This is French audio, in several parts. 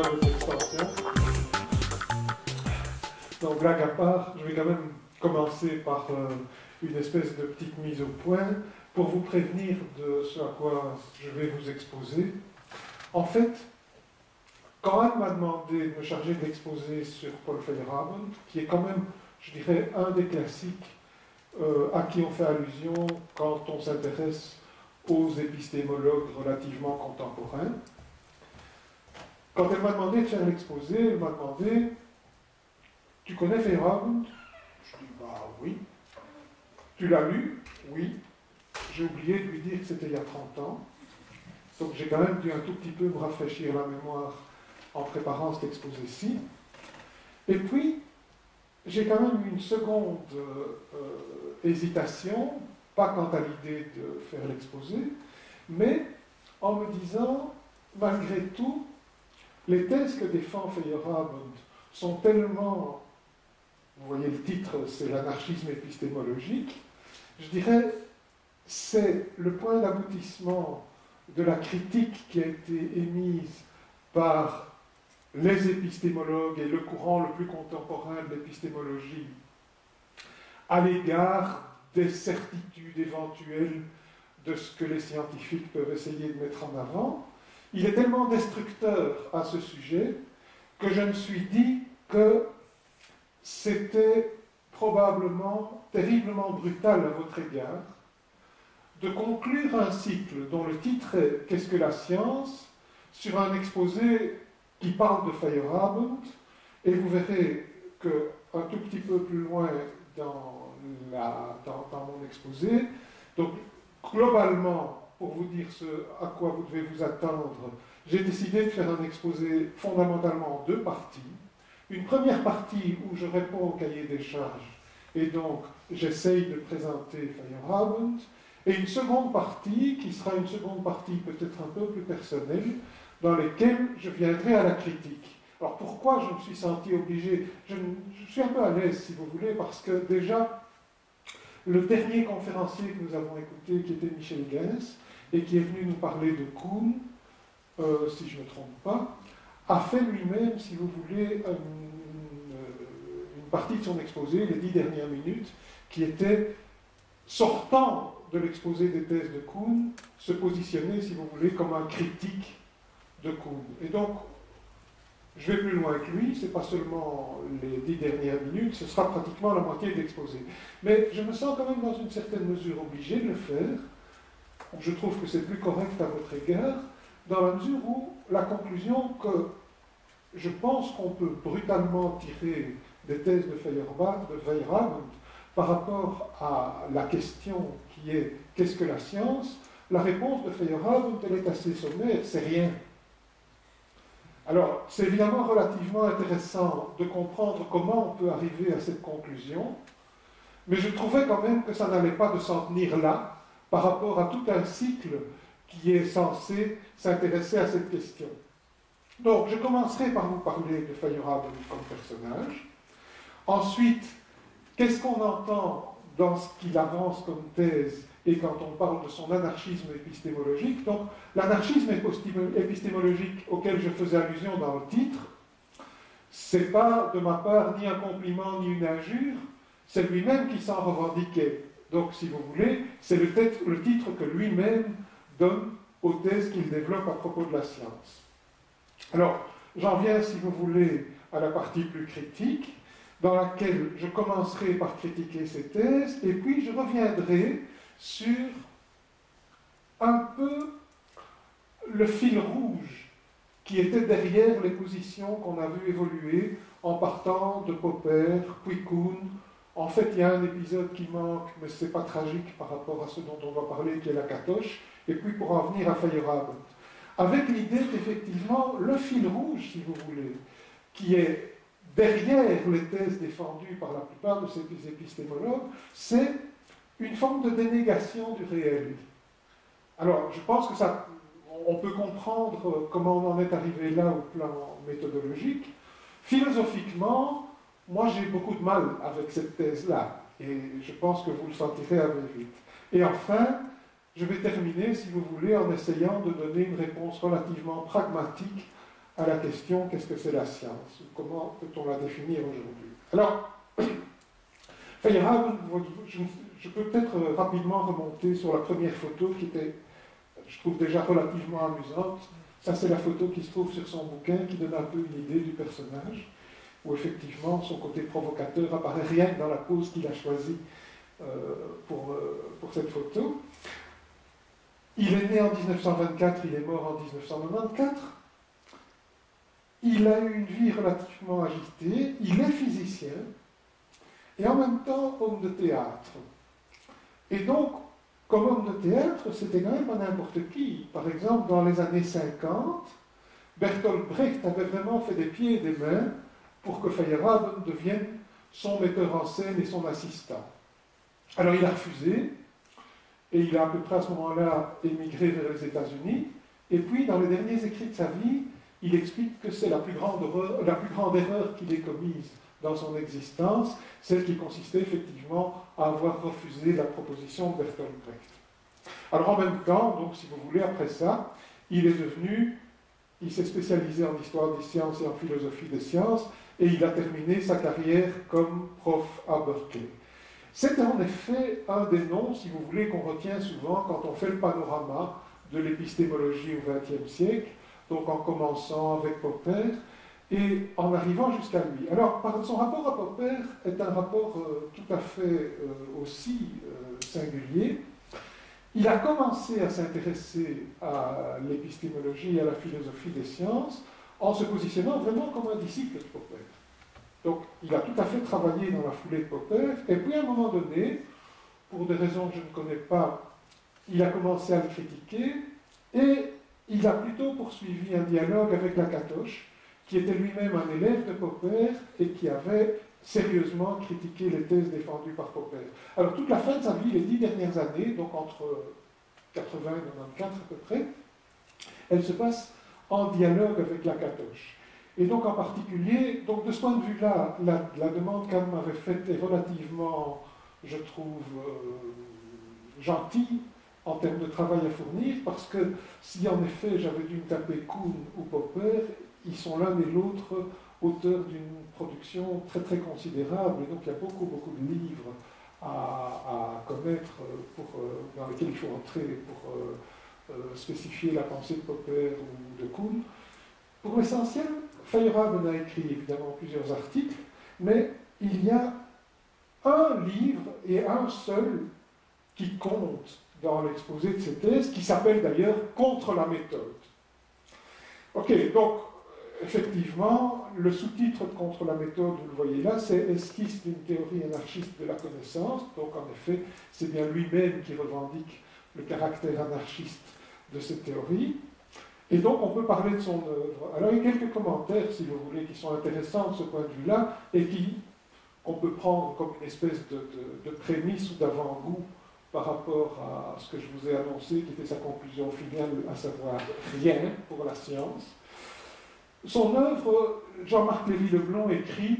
votre extension. Donc, blague à part, je vais quand même commencer par une espèce de petite mise au point pour vous prévenir de ce à quoi je vais vous exposer. En fait, quand Anne m'a demandé de me charger de l'exposé sur Paul Feyerabend, qui est quand même, je dirais, un des classiques à qui on fait allusion quand on s'intéresse aux épistémologues relativement contemporains, quand elle m'a demandé de faire l'exposé, elle m'a demandé « Tu connais Feyerabend ?» Je dis « Bah oui. » « Tu l'as lu ?» « Oui. » J'ai oublié de lui dire que c'était il y a 30 ans. Donc j'ai quand même dû un tout petit peu me rafraîchir la mémoire en préparant cet exposé-ci. Et puis, j'ai quand même eu une seconde hésitation, pas quant à l'idée de faire l'exposé, mais en me disant, malgré tout, les thèses que défend Feyerabend sont tellement, vous voyez le titre, c'est l'anarchisme épistémologique, je dirais, c'est le point d'aboutissement de la critique qui a été émise par les épistémologues et le courant le plus contemporain de l'épistémologie à l'égard des certitudes éventuelles de ce que les scientifiques peuvent essayer de mettre en avant. Il est tellement destructeur à ce sujet que je me suis dit que c'était probablement terriblement brutal à votre égard de conclure un cycle dont le titre est « Qu'est-ce que la science ?», sur un exposé qui parle de Feyerabend, et vous verrez qu'un tout petit peu plus loin dans mon exposé, donc globalement, pour vous dire ce à quoi vous devez vous attendre, j'ai décidé de faire un exposé fondamentalement en deux parties. Une première partie où je réponds au cahier des charges, et donc j'essaye de présenter Feyerabend, et une seconde partie, qui sera une seconde partie peut-être un peu plus personnelle, dans laquelle je viendrai à la critique. Alors pourquoi je me suis senti obligé, je suis un peu à l'aise si vous voulez, parce que déjà, le dernier conférencier que nous avons écouté, qui était Michel Gens, et qui est venu nous parler de Kuhn, si je ne me trompe pas, a fait lui-même, si vous voulez, une partie de son exposé, les 10 dernières minutes, qui était sortant de l'exposé des thèses de Kuhn, se positionner, si vous voulez, comme un critique de Kuhn. Et donc, je vais plus loin que lui, ce n'est pas seulement les 10 dernières minutes, ce sera pratiquement la moitié de l'exposé. Mais je me sens quand même dans une certaine mesure obligé de le faire. Je trouve que c'est plus correct à votre égard, dans la mesure où la conclusion que je pense qu'on peut brutalement tirer des thèses de Feyerabend par rapport à la question qui est « qu'est-ce que la science ?», la réponse de Feyerabend, elle est assez sommaire, c'est rien. Alors, c'est évidemment relativement intéressant de comprendre comment on peut arriver à cette conclusion, mais je trouvais quand même que ça n'allait pas de s'en tenir là, par rapport à tout un cycle qui est censé s'intéresser à cette question. Donc, je commencerai par vous parler de Feyerabend comme personnage. Ensuite, qu'est-ce qu'on entend dans ce qu'il avance comme thèse et quand on parle de son anarchisme épistémologique? Donc, l'anarchisme épistémologique auquel je faisais allusion dans le titre, c'est pas de ma part ni un compliment ni une injure, c'est lui-même qui s'en revendiquait. Donc, si vous voulez, c'est le titre que lui-même donne aux thèses qu'il développe à propos de la science. Alors, j'en viens, si vous voulez, à la partie plus critique, dans laquelle je commencerai par critiquer ces thèses, et puis je reviendrai sur un peu le fil rouge qui était derrière les positions qu'on a vu évoluer en partant de Popper, puis Kuhn. En fait, il y a un épisode qui manque, mais ce n'est pas tragique par rapport à ce dont on va parler, qui est la Catoche, et puis pour en venir à Feyerabend. Avec l'idée qu'effectivement, le fil rouge, si vous voulez, qui est derrière les thèses défendues par la plupart de ces épistémologues, c'est une forme de dénégation du réel. Alors, je pense que ça, on peut comprendre comment on en est arrivé là au plan méthodologique. Philosophiquement, moi j'ai beaucoup de mal avec cette thèse-là, et je pense que vous le sentirez assez vite. Et enfin, je vais terminer, si vous voulez, en essayant de donner une réponse relativement pragmatique à la question qu'est-ce que c'est la science? Comment peut-on la définir aujourd'hui? Alors, Feyerabend, je peux peut-être rapidement remonter sur la première photo qui était, je trouve déjà relativement amusante. Ça, c'est la photo qui se trouve sur son bouquin qui donne un peu une idée du personnage, où effectivement son côté provocateur apparaît rien que dans la pose qu'il a choisie pour cette photo. Il est né en 1924, il est mort en 1994. Il a eu une vie relativement agitée, il est physicien, et en même temps homme de théâtre. Et donc, comme homme de théâtre, c'était quand même pas n'importe qui. Par exemple, dans les années 50, Bertolt Brecht avait vraiment fait des pieds et des mains pour que Feyerabend devienne son metteur en scène et son assistant. Alors il a refusé, et il a à peu près à ce moment-là émigré vers les États-Unis, et puis dans les derniers écrits de sa vie, il explique que c'est la plus grande erreur qu'il ait commise dans son existence, celle qui consistait effectivement à avoir refusé la proposition de Bertolt Brecht. Alors en même temps, donc si vous voulez, après ça, il s'est spécialisé en histoire des sciences et en philosophie des sciences, et il a terminé sa carrière comme prof à Berkeley. C'est en effet un des noms, si vous voulez, qu'on retient souvent quand on fait le panorama de l'épistémologie au XXe siècle, donc en commençant avec Popper et en arrivant jusqu'à lui. Alors, son rapport à Popper est un rapport tout à fait aussi singulier. Il a commencé à s'intéresser à l'épistémologie et à la philosophie des sciences en se positionnant vraiment comme un disciple de Popper. Donc, il a tout à fait travaillé dans la foulée de Popper, et puis à un moment donné, pour des raisons que je ne connais pas, il a commencé à le critiquer, et il a plutôt poursuivi un dialogue avec Lakatos, qui était lui-même un élève de Popper, et qui avait sérieusement critiqué les thèses défendues par Popper. Alors, toute la fin de sa vie, les 10 dernières années, donc entre 80 et 94 à peu près, elle se passe en dialogue avec Lakatos. Et donc, en particulier, donc de ce point de vue-là, la demande qu'Anne m'avait faite est relativement, je trouve, gentille en termes de travail à fournir, parce que si en effet j'avais dû me taper Kuhn ou Popper, ils sont l'un et l'autre auteurs d'une production très très considérable, et donc il y a beaucoup de livres à connaître dans lesquels il faut entrer pour spécifier la pensée de Popper ou de Kuhn. Pour l'essentiel, Feyerabend a écrit évidemment plusieurs articles, mais il y a un livre et un seul qui compte dans l'exposé de ces thèses, qui s'appelle d'ailleurs Contre la méthode. Ok, donc effectivement, le sous-titre de Contre la méthode, vous le voyez là, c'est Esquisse d'une théorie anarchiste de la connaissance. Donc en effet, c'est bien lui-même qui revendique le caractère anarchiste de cette théorie. Et donc, on peut parler de son œuvre. Alors, il y a quelques commentaires, si vous voulez, qui sont intéressants de ce point de vue-là, et qu'on peut prendre comme une espèce de prémisse ou d'avant-goût par rapport à ce que je vous ai annoncé, qui était sa conclusion finale, à savoir rien pour la science. Son œuvre, Jean-Marc Lévy-Leblond écrit,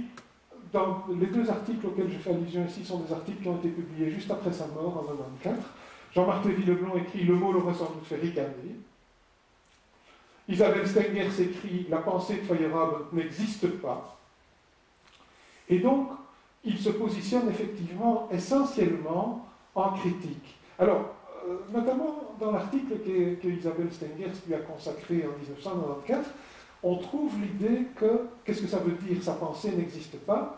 dans les deux articles auxquels je fais allusion ici, sont des articles qui ont été publiés juste après sa mort, en 1994. Jean-Marc Lévy-Leblond écrit « Le mot l'aurait sans doute fait ricaner ». Isabelle Stengers écrit « La pensée de Feyerabend n'existe pas ». Et donc, il se positionne effectivement essentiellement en critique. Alors, notamment dans l'article que Isabelle Stengers lui a consacré en 1994, on trouve l'idée que, qu'est-ce que ça veut dire, sa pensée n'existe pas?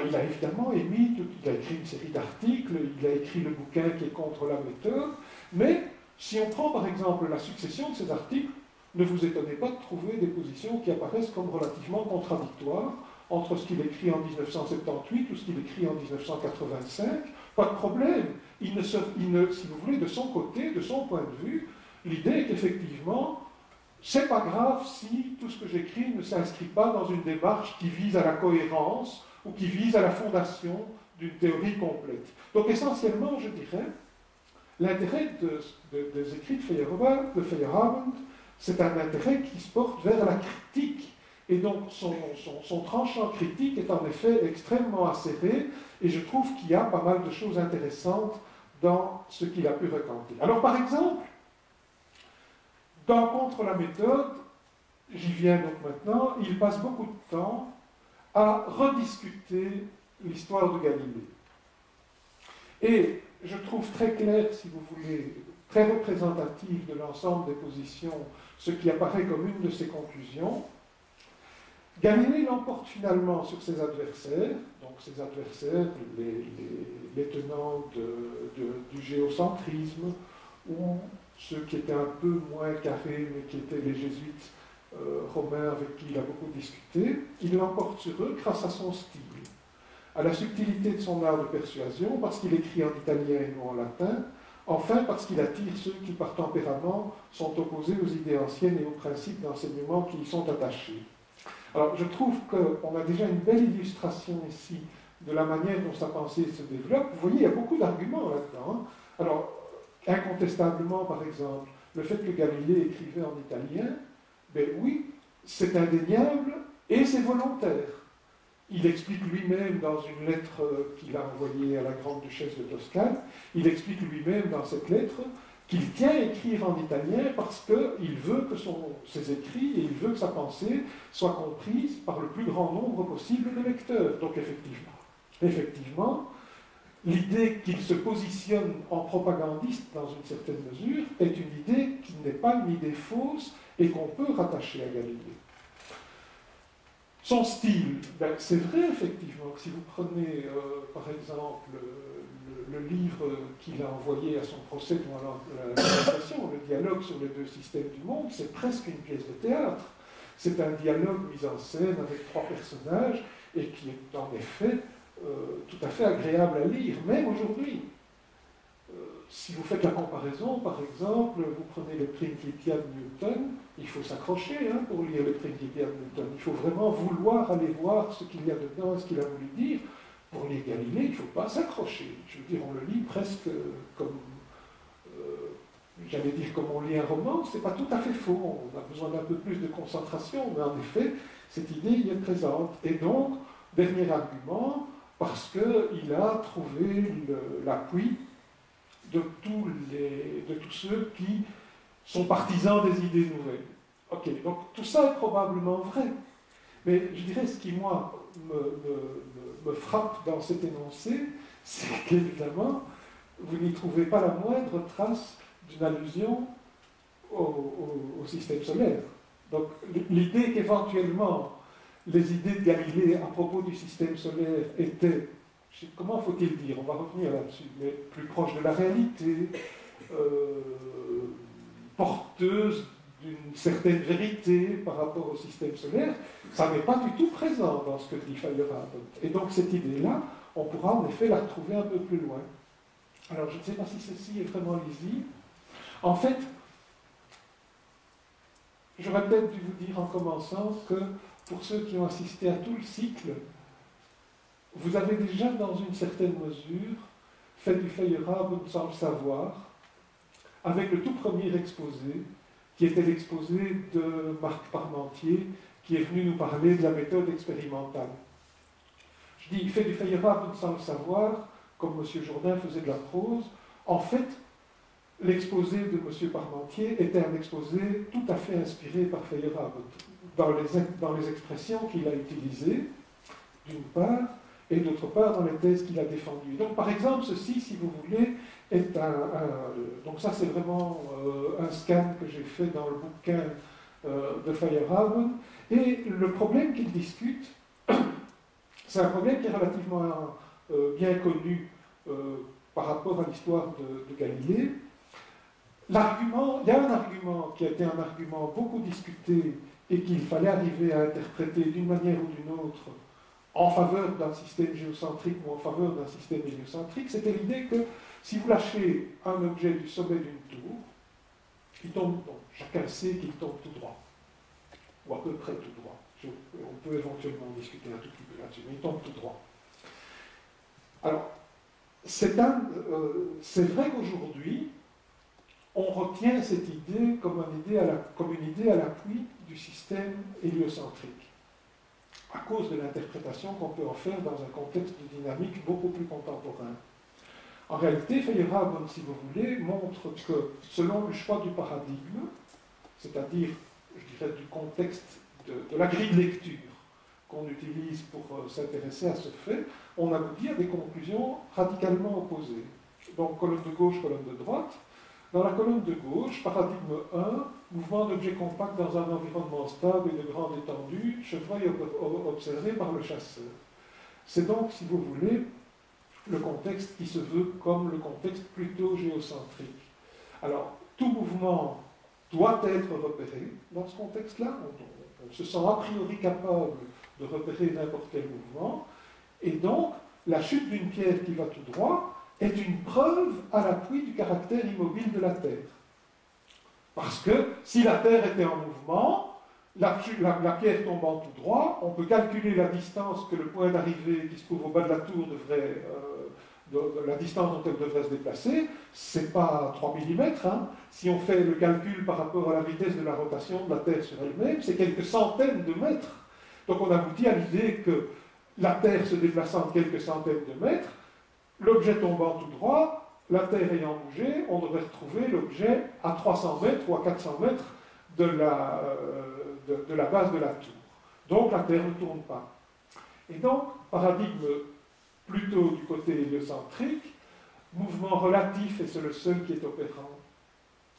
Il a évidemment il a écrit une série d'articles, il a écrit le bouquin qui est contre la méthode, mais si on prend par exemple la succession de ces articles, ne vous étonnez pas de trouver des positions qui apparaissent comme relativement contradictoires entre ce qu'il écrit en 1978 ou ce qu'il écrit en 1985. Pas de problème. Si vous voulez, de son côté, de son point de vue, l'idée est qu'effectivement, c'est pas grave si tout ce que j'écris ne s'inscrit pas dans une démarche qui vise à la cohérence ou qui vise à la fondation d'une théorie complète. Donc essentiellement, je dirais, l'intérêt des écrits de Feyerabend, c'est un intérêt qui se porte vers la critique. Et donc son tranchant critique est en effet extrêmement acéré, et je trouve qu'il y a pas mal de choses intéressantes dans ce qu'il a pu raconter. Alors par exemple, dans Contre la méthode, j'y viens donc maintenant, il passe beaucoup de temps à rediscuter l'histoire de Galilée. Et je trouve très clair, si vous voulez, très représentatif de l'ensemble des positions, ce qui apparaît comme une de ses conclusions. Galilée l'emporte finalement sur ses adversaires, donc ses adversaires, les tenants du géocentrisme, ou ceux qui étaient un peu moins carrés, mais qui étaient les jésuites romains avec qui il a beaucoup discuté. Il l'emporte sur eux grâce à son style, à la subtilité de son art de persuasion, parce qu'il écrit en italien et non en latin, enfin parce qu'il attire ceux qui, par tempérament, sont opposés aux idées anciennes et aux principes d'enseignement qui y sont attachés. Alors, je trouve qu'on a déjà une belle illustration ici de la manière dont sa pensée se développe. Vous voyez, il y a beaucoup d'arguments là-dedans. Alors, incontestablement, par exemple, le fait que Galilée écrivait en italien, ben oui, c'est indéniable et c'est volontaire. Il explique lui-même dans une lettre qu'il a envoyée à la grande-duchesse de Toscane, il explique lui-même dans cette lettre qu'il tient à écrire en italien parce qu'il veut que ses écrits et il veut que sa pensée soit comprise par le plus grand nombre possible de lecteurs. Donc effectivement, l'idée qu'il se positionne en propagandiste dans une certaine mesure est une idée qui n'est pas une idée fausse et qu'on peut rattacher à Galilée. Son style, ben, c'est vrai effectivement que si vous prenez par exemple le livre qu'il a envoyé à son procès devant l'administration, le dialogue sur les deux systèmes du monde, c'est presque une pièce de théâtre. C'est un dialogue mis en scène avec trois personnages et qui est en effet tout à fait agréable à lire, même aujourd'hui. Si vous faites la comparaison, par exemple, vous prenez les Principia de Newton, il faut s'accrocher pour lire les Principia de Newton. Il faut vraiment vouloir aller voir ce qu'il y a dedans, ce qu'il a voulu dire. Pour lire Galilée, il ne faut pas s'accrocher. Je veux dire, on le lit presque comme, j'allais dire comme on lit un roman, c'est pas tout à fait faux. On a besoin d'un peu plus de concentration, mais en effet, cette idée y est présente. Et donc, dernier argument, parce qu'il a trouvé l'appui de tous ceux qui sont partisans des idées nouvelles. Ok, donc tout ça est probablement vrai. Mais je dirais ce qui, moi, me frappe dans cet énoncé, c'est qu'évidemment, vous n'y trouvez pas la moindre trace d'une allusion au système solaire. Donc l'idée qu'éventuellement les idées de Galilée à propos du système solaire étaient, comment faut-il dire, on va revenir là-dessus, mais plus proche de la réalité, porteuse d'une certaine vérité par rapport au système solaire, ça n'est pas du tout présent dans ce que dit Feyerabend. Et donc cette idée-là, on pourra en effet la retrouver un peu plus loin. Alors je ne sais pas si ceci est vraiment lisible. En fait, j'aurais peut-être dû vous dire en commençant que pour ceux qui ont assisté à tout le cycle, vous avez déjà, dans une certaine mesure, fait du Feyerabend sans le savoir, avec le tout premier exposé, qui était l'exposé de Marc Parmentier, qui est venu nous parler de la méthode expérimentale. Je dis, il fait du Feyerabend sans le savoir, comme M. Jourdain faisait de la prose. En fait, l'exposé de M. Parmentier était un exposé tout à fait inspiré par Feyerabend, dans les expressions qu'il a utilisées, d'une part, et d'autre part dans les thèses qu'il a défendues. Donc par exemple, ceci, si vous voulez, est donc ça c'est vraiment un scan que j'ai fait dans le bouquin de Feyerabend, et le problème qu'il discute, c'est un problème qui est relativement bien connu par rapport à l'histoire de Galilée. L'argument, il y a un argument qui a été un argument beaucoup discuté et qu'il fallait arriver à interpréter d'une manière ou d'une autre en faveur d'un système géocentrique ou en faveur d'un système héliocentrique, c'était l'idée que si vous lâchez un objet du sommet d'une tour, il tombe, bon, chacun sait qu'il tombe tout droit, ou à peu près tout droit. On peut éventuellement discuter un tout petit peu là-dessus, mais il tombe tout droit. Alors, c'est vrai qu'aujourd'hui, on retient cette idée comme une idée à l'appui du système héliocentrique, à cause de l'interprétation qu'on peut en faire dans un contexte de dynamique beaucoup plus contemporain. En réalité, Feyerabend, si vous voulez, montre que selon le choix du paradigme, c'est-à-dire je dirais, du contexte de la grille de lecture qu'on utilise pour s'intéresser à ce fait, on aboutit à des conclusions radicalement opposées. Donc, colonne de gauche, colonne de droite. Dans la colonne de gauche, paradigme 1, mouvement d'objets compacts dans un environnement stable et de grande étendue, chevreuil observé par le chasseur. C'est donc, si vous voulez, le contexte qui se veut comme le contexte plutôt géocentrique. Alors, tout mouvement doit être repéré dans ce contexte-là. On se sent a priori capable de repérer n'importe quel mouvement. Et donc, la chute d'une pierre qui va tout droit est une preuve à l'appui du caractère immobile de la Terre. Parce que si la Terre était en mouvement, la pierre tombant tout droit, on peut calculer la distance que le point d'arrivée qui se trouve au bas de la tour devrait, la distance dont elle devrait se déplacer, c'est pas 3 mm. Hein. Si on fait le calcul par rapport à la vitesse de la rotation de la Terre sur elle-même, c'est quelques centaines de mètres. Donc on aboutit à l'idée que la Terre se déplaçant de quelques centaines de mètres, l'objet tombant tout droit, la Terre ayant bougé, on devrait retrouver l'objet à 300 mètres ou à 400 mètres de la base de la tour. Donc la Terre ne tourne pas. Et donc, paradigme plutôt du côté héliocentrique, mouvement relatif, et c'est le seul qui est opérant.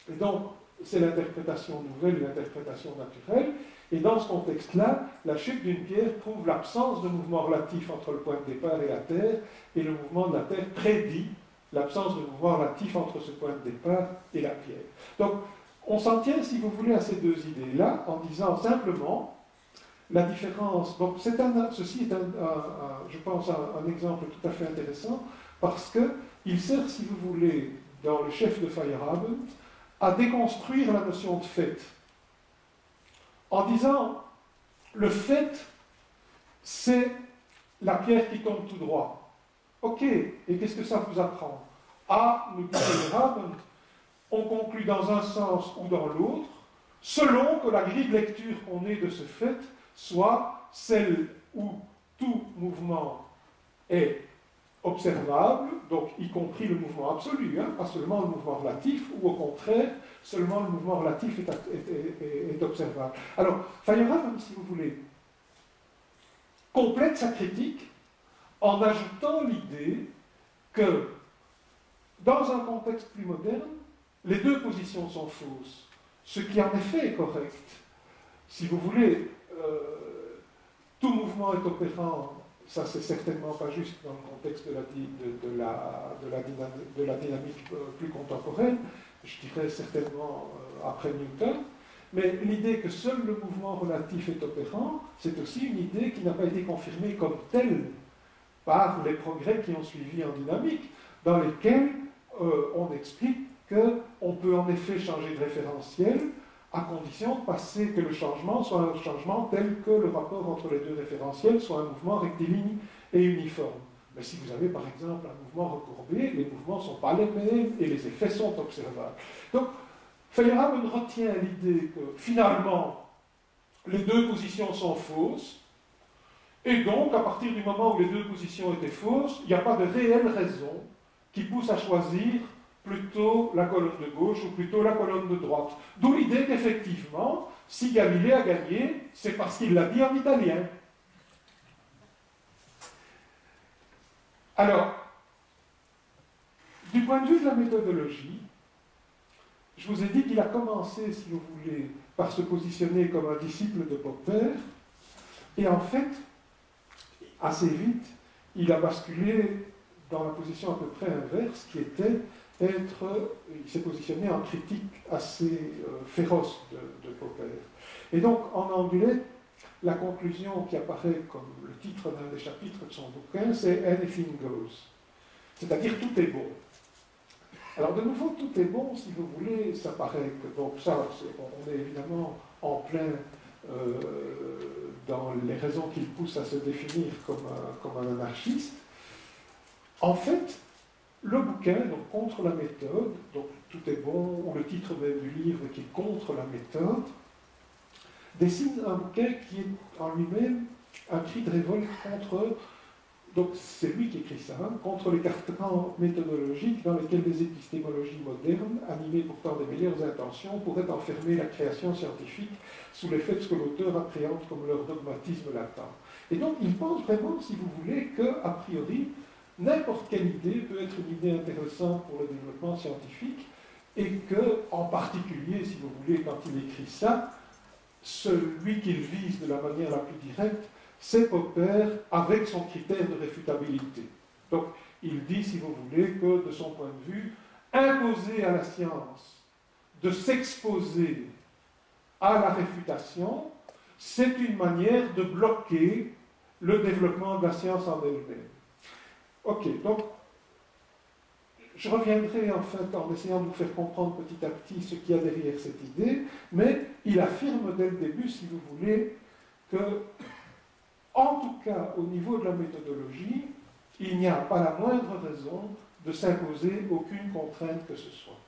Et donc, c'est l'interprétation nouvelle et l'interprétation naturelle. Et dans ce contexte-là, la chute d'une pierre prouve l'absence de mouvement relatif entre le point de départ et la Terre, et le mouvement de la Terre prédit l'absence de mouvement relatif entre ce point de départ et la pierre. Donc, on s'en tient, si vous voulez, à ces deux idées-là, en disant simplement la différence. Donc, ceci est, je pense, un exemple tout à fait intéressant, parce qu'il sert, si vous voulez, dans le chef de Feyerabend, à déconstruire la notion de fait. En disant, le fait, c'est la pierre qui tombe tout droit. Ok, et qu'est-ce que ça vous apprend? Ah, nous dit Feyerabend, on conclut dans un sens ou dans l'autre, selon que la grille de lecture qu'on ait de ce fait soit celle où tout mouvement est observable, donc y compris le mouvement absolu, hein, pas seulement le mouvement relatif, ou au contraire, seulement le mouvement relatif est observable. Alors, Feyerabend, si vous voulez, complète sa critique en ajoutant l'idée que, dans un contexte plus moderne, les deux positions sont fausses, ce qui en effet est correct. Si vous voulez, tout mouvement est opérant. Ça, c'est certainement pas juste dans le contexte de la dynamique plus contemporaine, je dirais certainement après Newton, mais l'idée que seul le mouvement relatif est opérant, c'est aussi une idée qui n'a pas été confirmée comme telle par les progrès qui ont suivi en dynamique, dans lesquels on explique qu'on peut en effet changer de référentiel à condition de passer que le changement soit un changement tel que le rapport entre les deux référentiels soit un mouvement rectiligne et uniforme. Mais si vous avez par exemple un mouvement recourbé, les mouvements ne sont pas les mêmes et les effets sont observables. Donc, Feyerabend retient l'idée que finalement, les deux positions sont fausses, et donc, à partir du moment où les deux positions étaient fausses, il n'y a pas de réelle raison qui pousse à choisir plutôt la colonne de gauche ou plutôt la colonne de droite. D'où l'idée qu'effectivement, si Galilée a gagné, c'est parce qu'il l'a dit en italien. Alors, du point de vue de la méthodologie, je vous ai dit qu'il a commencé, si vous voulez, par se positionner comme un disciple de Popper, et en fait, assez vite, il a basculé dans la position à peu près inverse, qui était il s'est positionné en critique assez féroce de Popper. Et donc, en anglais, la conclusion qui apparaît comme le titre d'un des chapitres de son bouquin, c'est « Anything goes ». C'est-à-dire « tout est bon ». Alors, de nouveau, tout est bon, si vous voulez, ça paraît que... Donc ça, on est évidemment en plein dans les raisons qui le poussent à se définir comme un anarchiste. En fait, le bouquin, donc contre la méthode, donc tout est bon, ou le titre même du livre qui est contre la méthode, dessine un bouquin qui est en lui-même un cri de révolte contre donc c'est lui qui écrit ça, hein, contre les carcans méthodologiques dans lesquels les épistémologies modernes, animées pourtant des meilleures intentions, pourraient enfermer la création scientifique sous l'effet de ce que l'auteur appréhende comme leur dogmatisme latent. Et donc il pense vraiment, si vous voulez, qu'a priori, n'importe quelle idée peut être une idée intéressante pour le développement scientifique, et que, en particulier, si vous voulez, quand il écrit ça, celui qu'il vise de la manière la plus directe, c'est Popper avec son critère de réfutabilité. Donc, il dit, si vous voulez, que de son point de vue, imposer à la science de s'exposer à la réfutation, c'est une manière de bloquer le développement de la science en elle-même. Ok, donc, je reviendrai en fait en essayant de vous faire comprendre petit à petit ce qu'il y a derrière cette idée, mais il affirme dès le début, si vous voulez, que, en tout cas au niveau de la méthodologie, il n'y a pas la moindre raison de s'imposer aucune contrainte que ce soit.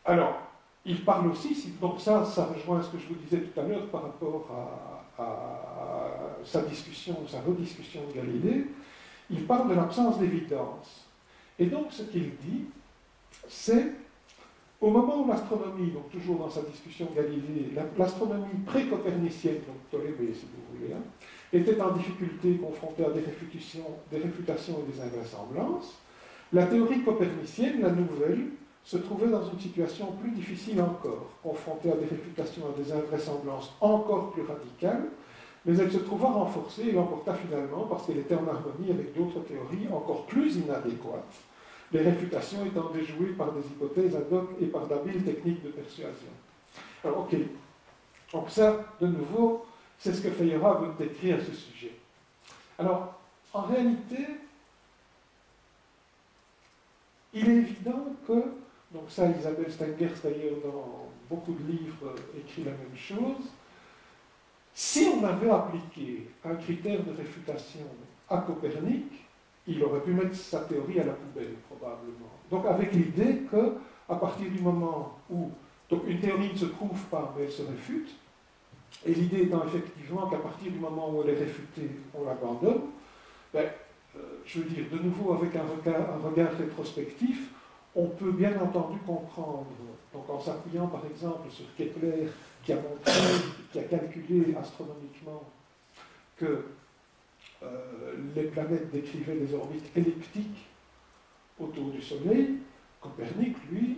Alors, il parle aussi, donc ça rejoint ce que je vous disais tout à l'heure par rapport à sa discussion, sa rediscussion de Galilée, il parle de l'absence d'évidence. Et donc, ce qu'il dit, c'est, au moment où l'astronomie, donc toujours dans sa discussion Galilée, l'astronomie pré-copernicienne, donc Ptolémée, si vous voulez, hein, était en difficulté, confrontée à des réfutations et des invraisemblances, la théorie copernicienne, la nouvelle, se trouvait dans une situation plus difficile encore, confrontée à des réfutations et des invraisemblances encore plus radicales, mais elle se trouva renforcée et l'emporta finalement parce qu'elle était en harmonie avec d'autres théories encore plus inadéquates, les réfutations étant déjouées par des hypothèses ad hoc et par d'habiles techniques de persuasion. Alors, ok. Donc ça, de nouveau, c'est ce que Feyerabend veut décrire à ce sujet. Alors, en réalité, il est évident que, donc ça, Isabelle Stengers, d'ailleurs, dans beaucoup de livres, écrit la même chose, si on avait appliqué un critère de réfutation à Copernic, il aurait pu mettre sa théorie à la poubelle, probablement. Donc avec l'idée qu'à partir du moment où donc une théorie ne se prouve pas, mais elle se réfute, et l'idée étant effectivement qu'à partir du moment où elle est réfutée, on l'abandonne, ben, je veux dire, de nouveau, avec un regard rétrospectif, on peut bien entendu comprendre, donc en s'appuyant par exemple sur Kepler, qui a montré, qui a calculé astronomiquement que les planètes décrivaient des orbites elliptiques autour du Soleil, Copernic, lui,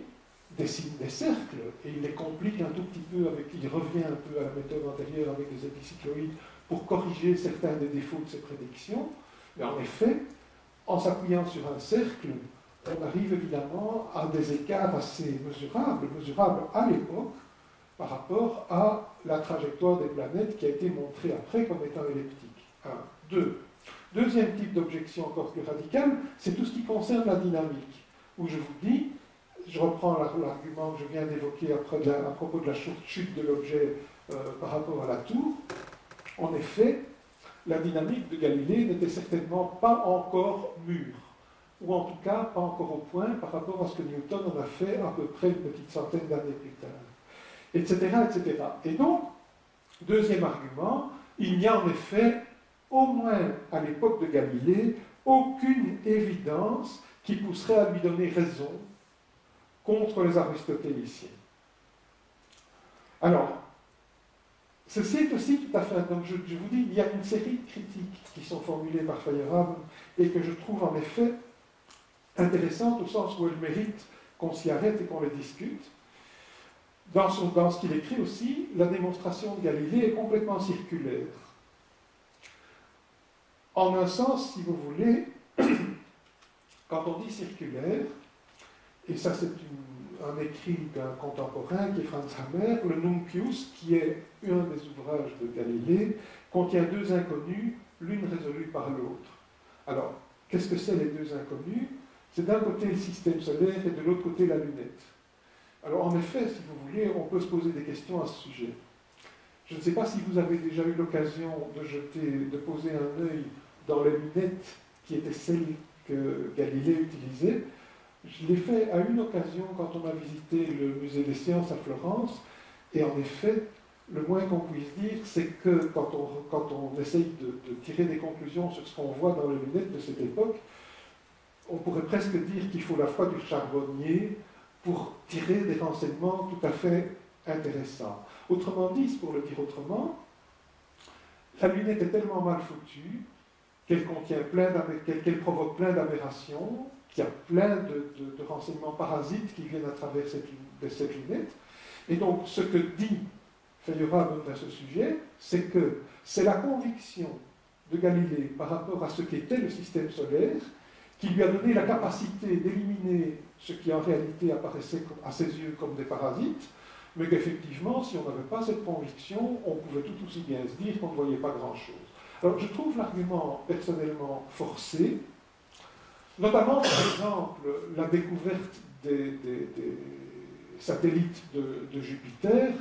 dessine des cercles, et il les complique un tout petit peu, il revient un peu à la méthode antérieure avec les épicycloïdes pour corriger certains des défauts de ses prédictions, mais en effet, en s'appuyant sur un cercle, on arrive évidemment à des écarts assez mesurables à l'époque, par rapport à la trajectoire des planètes qui a été montrée après comme étant elliptique. 1. 2. Deuxième type d'objection encore plus radicale, c'est tout ce qui concerne la dynamique, où je vous dis, je reprends l'argument que je viens d'évoquer à propos de la chute de l'objet par rapport à la tour. En effet, la dynamique de Galilée n'était certainement pas encore mûre, ou en tout cas pas encore au point par rapport à ce que Newton en a fait à peu près une petite centaine d'années plus tard, etc., etc. Et donc, deuxième argument, il n'y a en effet, au moins à l'époque de Galilée, aucune évidence qui pousserait à lui donner raison contre les aristotéliciens. Alors, ceci est aussi tout à fait... Donc je vous dis, il y a une série de critiques qui sont formulées par Feyerabend et que je trouve en effet intéressantes au sens où elles méritent qu'on s'y arrête et qu'on les discute. Dans ce qu'il écrit aussi, la démonstration de Galilée est complètement circulaire. En un sens, si vous voulez, quand on dit circulaire, et ça c'est un écrit d'un contemporain qui est Franz Hammer, le Nuncius, qui est un des ouvrages de Galilée, contient deux inconnues, l'une résolue par l'autre. Alors, qu'est-ce que c'est les deux inconnues? C'est d'un côté le système solaire et de l'autre côté la lunette. Alors en effet, si vous voulez, on peut se poser des questions à ce sujet. Je ne sais pas si vous avez déjà eu l'occasion de poser un œil dans les lunettes qui étaient celles que Galilée utilisait. Je l'ai fait à une occasion quand on a visité le musée des sciences à Florence, et en effet, le moins qu'on puisse dire, c'est que quand on essaye de tirer des conclusions sur ce qu'on voit dans les lunettes de cette époque, on pourrait presque dire qu'il faut la foi du charbonnier pour tirer des renseignements tout à fait intéressants. Autrement dit, pour le dire autrement, la lunette est tellement mal foutue qu'elle provoque plein d'aberrations, qu'il y a plein de renseignements parasites qui viennent à travers cette lunette. Et donc, ce que dit Feyerabend à ce sujet, c'est que c'est la conviction de Galilée par rapport à ce qu'était le système solaire qui lui a donné la capacité d'éliminer ce qui en réalité apparaissait à ses yeux comme des parasites, mais qu'effectivement, si on n'avait pas cette conviction, on pouvait tout aussi bien se dire qu'on ne voyait pas grand-chose. Alors, je trouve l'argument personnellement forcé, notamment, par exemple, la découverte des satellites de Jupiter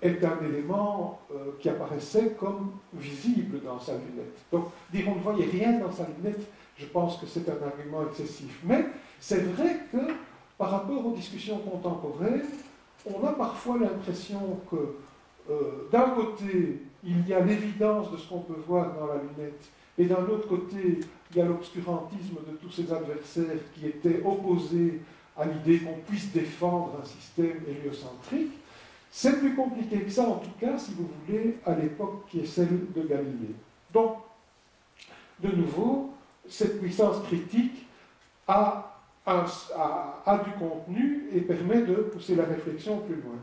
est un élément qui apparaissait comme visible dans sa lunette. Donc, dire on ne voyait rien dans sa lunette, je pense que c'est un argument excessif. Mais c'est vrai que, par rapport aux discussions contemporaines, on a parfois l'impression que, d'un côté, il y a l'évidence de ce qu'on peut voir dans la lunette, et d'un autre côté, il y a l'obscurantisme de tous ces adversaires qui étaient opposés à l'idée qu'on puisse défendre un système héliocentrique. C'est plus compliqué que ça, en tout cas, si vous voulez, à l'époque qui est celle de Galilée. Donc, de nouveau, cette puissance critique a du contenu et permet de pousser la réflexion plus loin.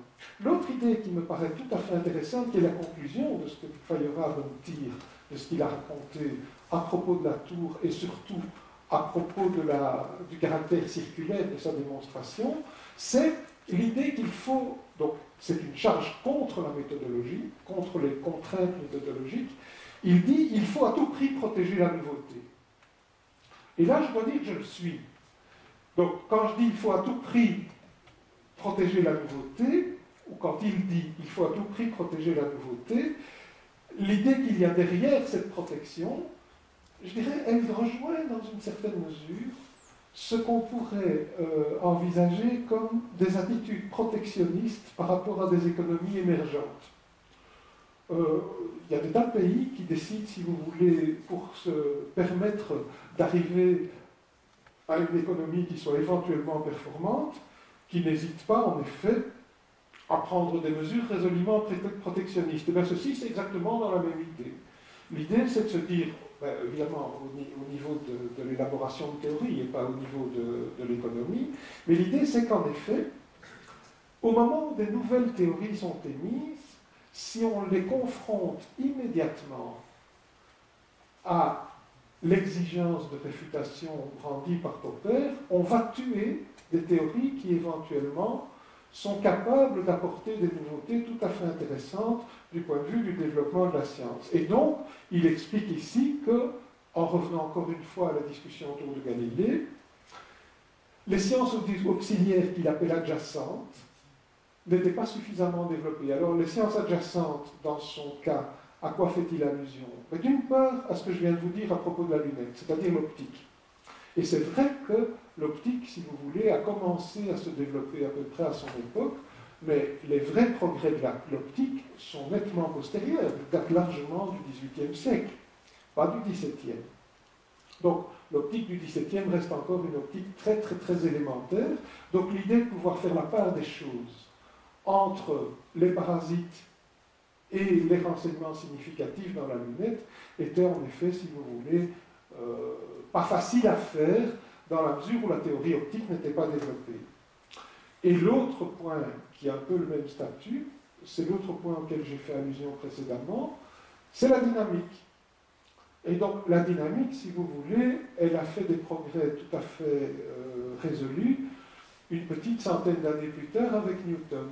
L'autre idée qui me paraît tout à fait intéressante, qui est la conclusion de ce que Feyerabend tire, de ce qu'il a raconté à propos de la tour et surtout à propos du caractère circulaire de sa démonstration, c'est l'idée qu'il faut, donc c'est une charge contre la méthodologie, contre les contraintes méthodologiques. Il dit il faut à tout prix protéger la nouveauté. Et là, je dois dire que je le suis. Donc, quand je dis il faut à tout prix protéger la nouveauté, ou quand il dit il faut à tout prix protéger la nouveauté, l'idée qu'il y a derrière cette protection, je dirais, elle rejoint dans une certaine mesure ce qu'on pourrait envisager comme des attitudes protectionnistes par rapport à des économies émergentes. Il y a des tas de pays qui décident, si vous voulez, pour se permettre d'arriver à une économie qui soit éventuellement performante, qui n'hésitent pas, en effet, à prendre des mesures résolument protectionnistes. Et bien, ceci, c'est exactement dans la même idée. L'idée, c'est de se dire, ben, évidemment, au niveau de l'élaboration de théorie et pas au niveau de l'économie, mais l'idée, c'est qu'en effet, au moment où des nouvelles théories sont émises, si on les confronte immédiatement à l'exigence de réfutation brandie par Popper, on va tuer des théories qui éventuellement sont capables d'apporter des nouveautés tout à fait intéressantes du point de vue du développement de la science. Et donc, il explique ici que, en revenant encore une fois à la discussion autour de Galilée, les sciences auxiliaires qu'il appelle adjacentes n'étaient pas suffisamment développées. Alors, les sciences adjacentes, dans son cas, à quoi fait-il allusion? D'une part, à ce que je viens de vous dire à propos de la lunette, c'est-à-dire l'optique. Et c'est vrai que l'optique, si vous voulez, a commencé à se développer à peu près à son époque, mais les vrais progrès de l'optique sont nettement postérieurs, datent largement du XVIIIe siècle, pas du XVIIe. Donc, l'optique du XVIIe reste encore une optique très, très, très élémentaire. Donc, l'idée de pouvoir faire la part des choses entre les parasites et les renseignements significatifs dans la lunette était en effet, si vous voulez, pas facile à faire dans la mesure où la théorie optique n'était pas développée. Et l'autre point qui a un peu le même statut, c'est l'autre point auquel j'ai fait allusion précédemment, c'est la dynamique. Et donc la dynamique, si vous voulez, elle a fait des progrès tout à fait résolus une petite centaine d'années plus tard avec Newton.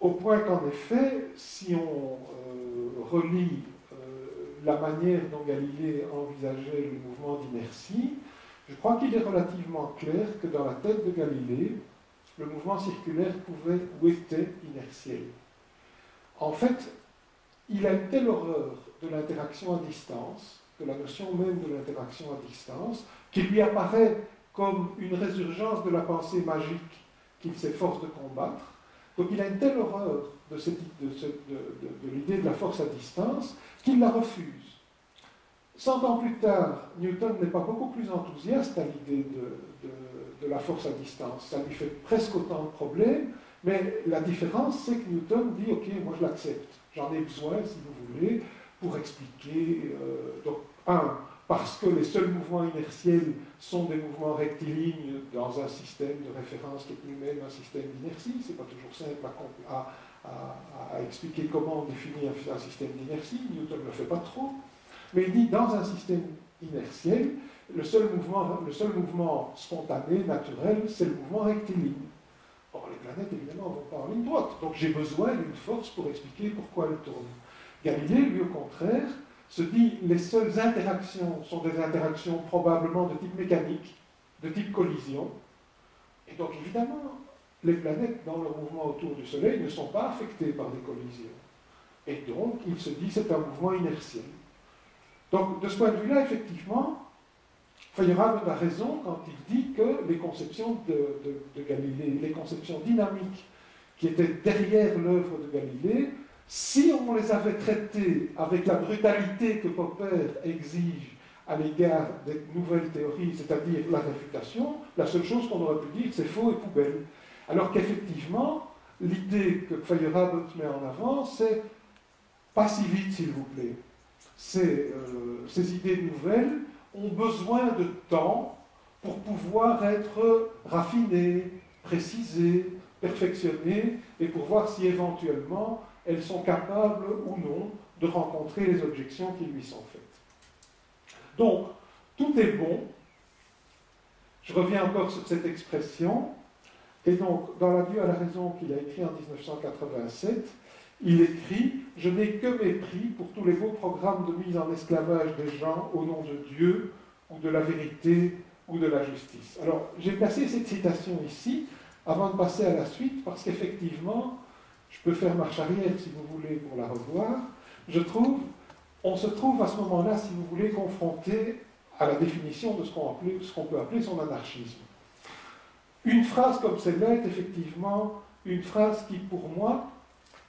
Au point qu'en effet, si on relit la manière dont Galilée envisageait le mouvement d'inertie, je crois qu'il est relativement clair que dans la tête de Galilée, le mouvement circulaire pouvait ou était inertiel. En fait, il a une telle horreur de l'interaction à distance, de la notion même de l'interaction à distance, qu'il lui apparaît comme une résurgence de la pensée magique qu'il s'efforce de combattre, Donc il a une telle horreur de l'idée de la force à distance qu'il la refuse. 100 ans plus tard, Newton n'est pas beaucoup plus enthousiaste à l'idée de la force à distance. Ça lui fait presque autant de problèmes, mais la différence, c'est que Newton dit « Ok, moi je l'accepte, j'en ai besoin, si vous voulez, pour expliquer... donc, parce que les seuls mouvements inertiels sont des mouvements rectilignes dans un système de référence qui est lui-même un système d'inertie. C'est pas toujours simple à expliquer comment on définit un système d'inertie. Newton ne le fait pas trop. Mais il dit, dans un système inertiel, le seul mouvement spontané, naturel, c'est le mouvement rectiligne. Or, les planètes, évidemment, ne vont pas en ligne droite. Donc, j'ai besoin d'une force pour expliquer pourquoi elles tournent. Galilée, lui, au contraire, se dit les seules interactions sont des interactions probablement de type mécanique, de type collision. Et donc, évidemment, les planètes, dans leur mouvement autour du Soleil, ne sont pas affectées par des collisions. Et donc, il se dit c'est un mouvement inertiel. Donc, de ce point de vue-là, effectivement, Feyerabend a raison quand il dit que les conceptions de Galilée, les conceptions dynamiques qui étaient derrière l'œuvre de Galilée, si on les avait traitées avec la brutalité que Popper exige à l'égard des nouvelles théories, c'est-à-dire la réfutation, la seule chose qu'on aurait pu dire, c'est faux et poubelle. Alors qu'effectivement, l'idée que Feyerabend met en avant, c'est pas si vite, s'il vous plaît. Ces idées nouvelles ont besoin de temps pour pouvoir être raffinées, précisées, perfectionnées, et pour voir si éventuellement elles sont capables ou non de rencontrer les objections qui lui sont faites. Donc, tout est bon. Je reviens encore sur cette expression. Et donc, dans l'Adieu à la raison qu'il a écrit en 1987, il écrit « Je n'ai que mépris pour tous les beaux programmes de mise en esclavage des gens au nom de Dieu, ou de la vérité, ou de la justice. » Alors, j'ai placé cette citation ici, avant de passer à la suite, parce qu'effectivement, je peux faire marche arrière si vous voulez pour la revoir, on se trouve à ce moment-là, si vous voulez, confronté à la définition de ce qu'on peut appeler son anarchisme. Une phrase comme celle-là est effectivement une phrase qui, pour moi,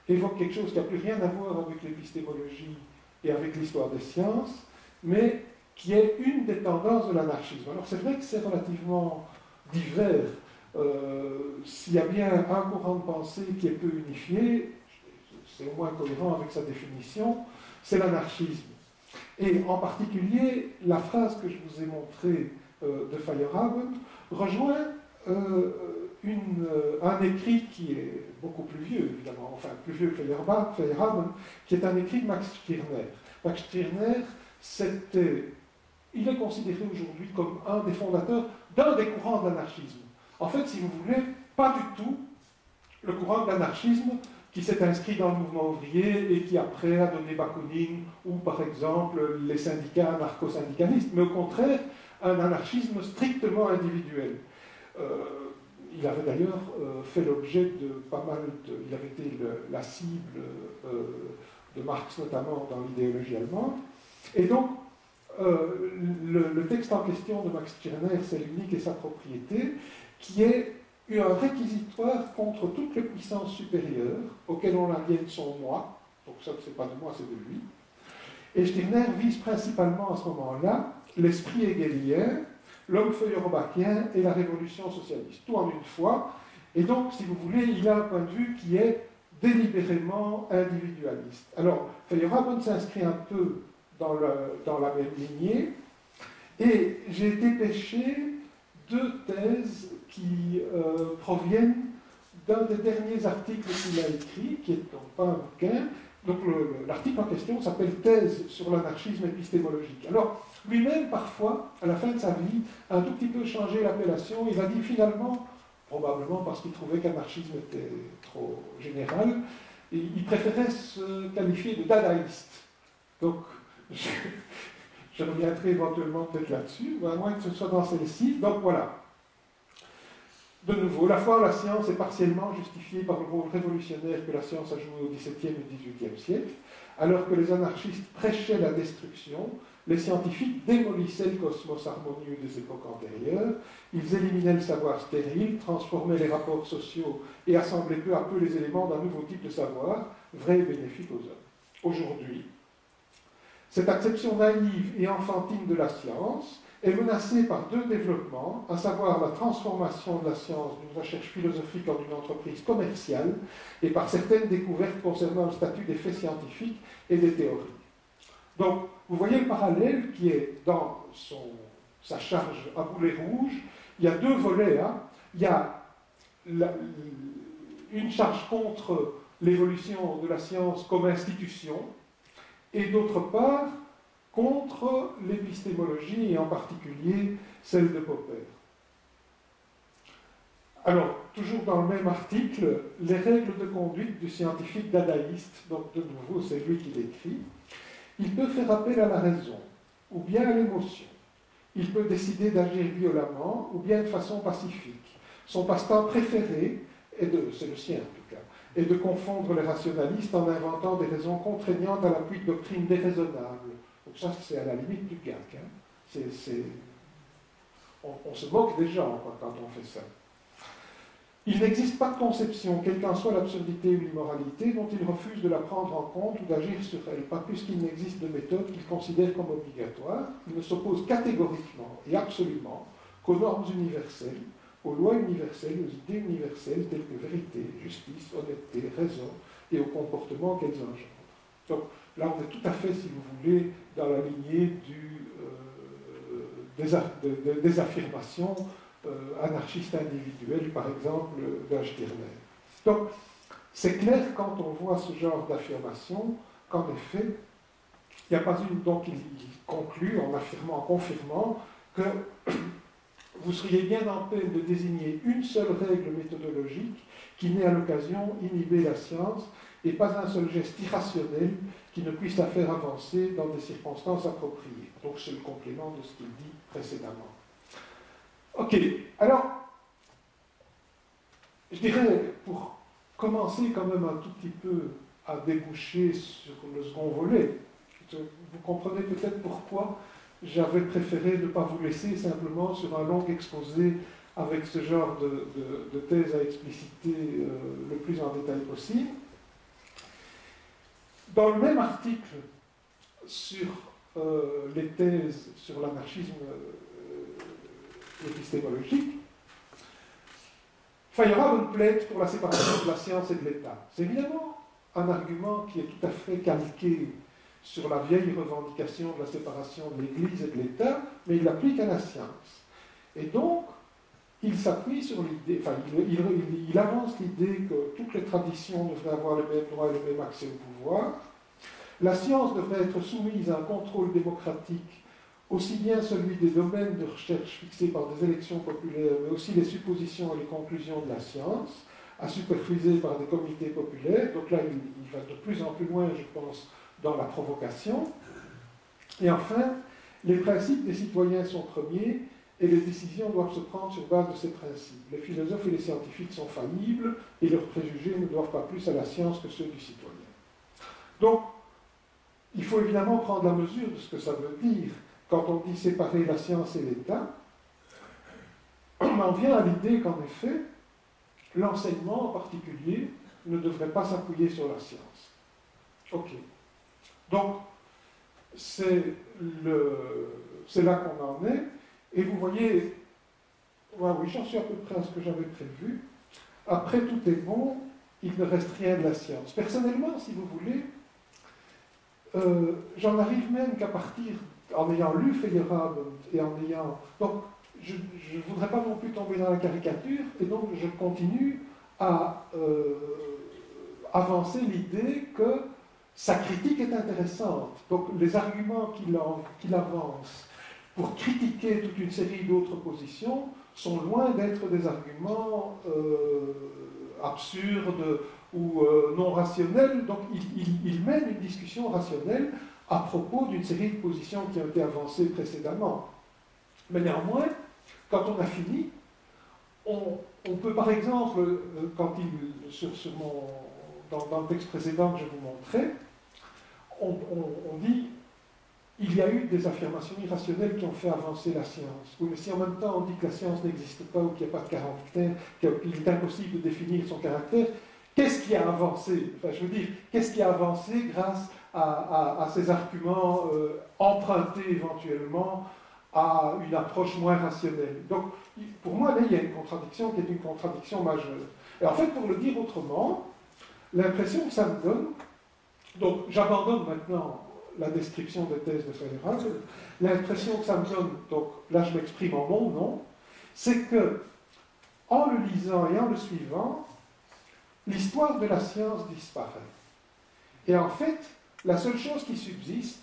évoque quelque chose qui n'a plus rien à voir avec l'épistémologie et avec l'histoire des sciences, mais qui est une des tendances de l'anarchisme. Alors c'est vrai que c'est relativement divers. S'il y a bien un courant de pensée qui est peu unifié, c'est au moins cohérent avec sa définition, c'est l'anarchisme. Et en particulier, la phrase que je vous ai montrée de Feyerabend rejoint un écrit qui est beaucoup plus vieux, évidemment, enfin plus vieux que Feyerabend, qui est un écrit de Max Stirner. Max Stirner, il est considéré aujourd'hui comme un des fondateurs d'un des courants de l'anarchisme. En fait, si vous voulez, pas du tout le courant de l'anarchisme qui s'est inscrit dans le mouvement ouvrier et qui après a donné Bakounine ou par exemple les syndicats anarcho-syndicalistes, mais au contraire un anarchisme strictement individuel. Il avait d'ailleurs fait l'objet de pas mal de... Il avait été la cible de Marx notamment dans l'idéologie allemande. Et donc, le texte en question de Max Stirner, c'est l'unique et sa propriété, qui est un réquisitoire contre toutes les puissances supérieures auxquelles on aliène son moi. Donc ça, c'est pas de moi, c'est de lui. Et Stirner vise principalement à ce moment-là l'esprit hegelien, l'homme feuillerbachien et la révolution socialiste, tout en une fois. Et donc, si vous voulez, il a un point de vue qui est délibérément individualiste. Alors, Feyerabend s'inscrit un peu dans la même lignée, et j'ai dépêché deux thèses qui proviennent d'un des derniers articles qu'il a écrit, qui est donc pas un bouquin. Donc l'article en question s'appelle « Thèse sur l'anarchisme épistémologique ». Alors, lui-même, parfois, à la fin de sa vie, a un tout petit peu changé l'appellation. Il a dit finalement, probablement parce qu'il trouvait qu'anarchisme était trop général, et il préférait se qualifier de dadaïste. Donc, je reviendrai éventuellement peut-être là-dessus, à moins que ce soit dans celle-ci. Donc voilà. De nouveau, la foi en la science est partiellement justifiée par le rôle révolutionnaire que la science a joué au XVIIe et XVIIIe siècle, alors que les anarchistes prêchaient la destruction, les scientifiques démolissaient le cosmos harmonieux des époques antérieures, ils éliminaient le savoir stérile, transformaient les rapports sociaux et assemblaient peu à peu les éléments d'un nouveau type de savoir, vrai et bénéfique aux hommes. Aujourd'hui, cette acception naïve et enfantine de la science est menacée par deux développements, à savoir la transformation de la science d'une recherche philosophique en une entreprise commerciale et par certaines découvertes concernant le statut des faits scientifiques et des théories. Donc, vous voyez le parallèle qui est dans sa charge à boulet rouge. Il y a deux volets. Hein. Il y a une charge contre l'évolution de la science comme institution, et d'autre part, contre l'épistémologie, et en particulier celle de Popper. Alors, toujours dans le même article, les règles de conduite du scientifique dadaïste, donc de nouveau, c'est lui qui l'écrit. Il peut faire appel à la raison, ou bien à l'émotion. Il peut décider d'agir violemment, ou bien de façon pacifique. Son passe-temps préféré, c'est le sien en tout cas, est de confondre les rationalistes en inventant des raisons contraignantes à l'appui de doctrines déraisonnables. Donc ça, c'est à la limite du gac. Hein. On se moque des gens quand on fait ça. Il n'existe pas de conception, quelle qu'en soit l'absurdité ou l'immoralité, dont il refuse de la prendre en compte ou d'agir sur elle, pas plus qu'il n'existe de méthode qu'il considère comme obligatoire. Il ne s'oppose catégoriquement et absolument qu'aux normes universelles, aux lois universelles, aux idées universelles telles que vérité, justice, honnêteté, raison et au comportement qu'elles engendrent. Donc là, on est tout à fait, si vous voulez, dans la lignée des affirmations anarchistes individuelles, par exemple, d'un Stirner. Donc, c'est clair quand on voit ce genre d'affirmation qu'en effet, il n'y a pas une. Donc, il conclut en confirmant que vous seriez bien en peine de désigner une seule règle méthodologique qui n'ait à l'occasion inhibé la science et pas un seul geste irrationnel qui ne puisse la faire avancer dans des circonstances appropriées. Donc c'est le complément de ce qu'il dit précédemment. Ok, alors, je dirais, pour commencer quand même un tout petit peu à déboucher sur le second volet, vous comprenez peut-être pourquoi j'avais préféré ne pas vous laisser simplement sur un long exposé avec ce genre de thèse à expliciter le plus en détail possible. Dans le même article sur les thèses sur l'anarchisme épistémologique, Feyerabend plaide pour la séparation de la science et de l'État. C'est évidemment un argument qui est tout à fait calqué sur la vieille revendication de la séparation de l'Église et de l'État, mais il l'applique à la science. Et donc, il s'appuie sur l'idée, enfin, il avance l'idée que toutes les traditions devraient avoir les mêmes droits et le même accès au pouvoir. La science devrait être soumise à un contrôle démocratique, aussi bien celui des domaines de recherche fixés par des élections populaires, mais aussi les suppositions et les conclusions de la science, à superviser par des comités populaires. Donc là, il va de plus en plus loin, je pense, dans la provocation. Et enfin, les principes des citoyens sont premiers et les décisions doivent se prendre sur base de ces principes. Les philosophes et les scientifiques sont faillibles et leurs préjugés ne doivent pas plus à la science que ceux du citoyen. Donc, il faut évidemment prendre la mesure de ce que ça veut dire quand on dit séparer la science et l'État. On en vient à l'idée qu'en effet, l'enseignement en particulier ne devrait pas s'appuyer sur la science. Ok. Donc, c'est là qu'on en est. Et vous voyez, oui, j'en suis à peu près à ce que j'avais prévu. Après, tout est bon, il ne reste rien de la science. Personnellement, si vous voulez, j'en arrive même qu'à partir, en ayant lu Feyerabend et en ayant... Donc, je ne voudrais pas non plus tomber dans la caricature, et donc je continue à avancer l'idée que sa critique est intéressante. Donc, les arguments qu'il avance pour critiquer toute une série d'autres positions sont loin d'être des arguments absurdes ou non rationnels. Donc il mène une discussion rationnelle à propos d'une série de positions qui ont été avancées précédemment. Mais néanmoins, quand on a fini, on peut par exemple, quand dans le texte précédent que je vous montrais, on dit il y a eu des affirmations irrationnelles qui ont fait avancer la science. Oui, mais si en même temps on dit que la science n'existe pas ou qu'il n'y a pas de caractère, qu'il est impossible de définir son caractère, qu'est-ce qui a avancé? Enfin, je veux dire, qu'est-ce qui a avancé grâce à ces arguments empruntés éventuellement à une approche moins rationnelle? Donc, pour moi, là, il y a une contradiction qui est une contradiction majeure. Et en fait, pour le dire autrement, l'impression que ça me donne, donc j'abandonne maintenant la description des thèses de Feyerabend, l'impression que ça me donne, donc là je m'exprime en mon nom, c'est que, en le lisant et en le suivant, l'histoire de la science disparaît. Et en fait, la seule chose qui subsiste,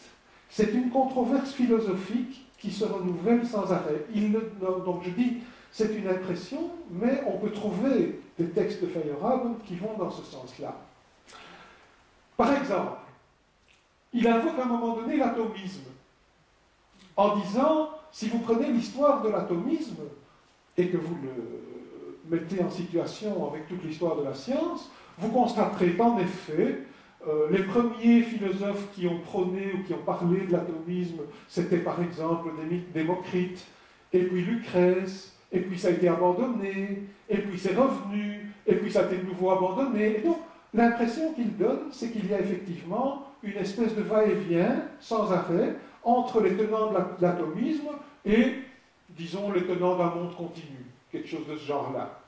c'est une controverse philosophique qui se renouvelle sans arrêt. Donc je dis, c'est une impression, mais on peut trouver des textes de Feyerabend qui vont dans ce sens-là. Par exemple, il invoque à un moment donné l'atomisme, en disant, si vous prenez l'histoire de l'atomisme, et que vous le mettez en situation avec toute l'histoire de la science, vous constaterez qu'en effet, les premiers philosophes qui ont prôné ou qui ont parlé de l'atomisme, c'était par exemple Démocrite, et puis Lucrèce, et puis ça a été abandonné, et puis c'est revenu, et puis ça a été de nouveau abandonné. Et donc, l'impression qu'il donne, c'est qu'il y a effectivement une espèce de va-et-vient sans arrêt entre les tenants de l'atomisme et, disons, les tenants d'un monde continu, quelque chose de ce genre-là.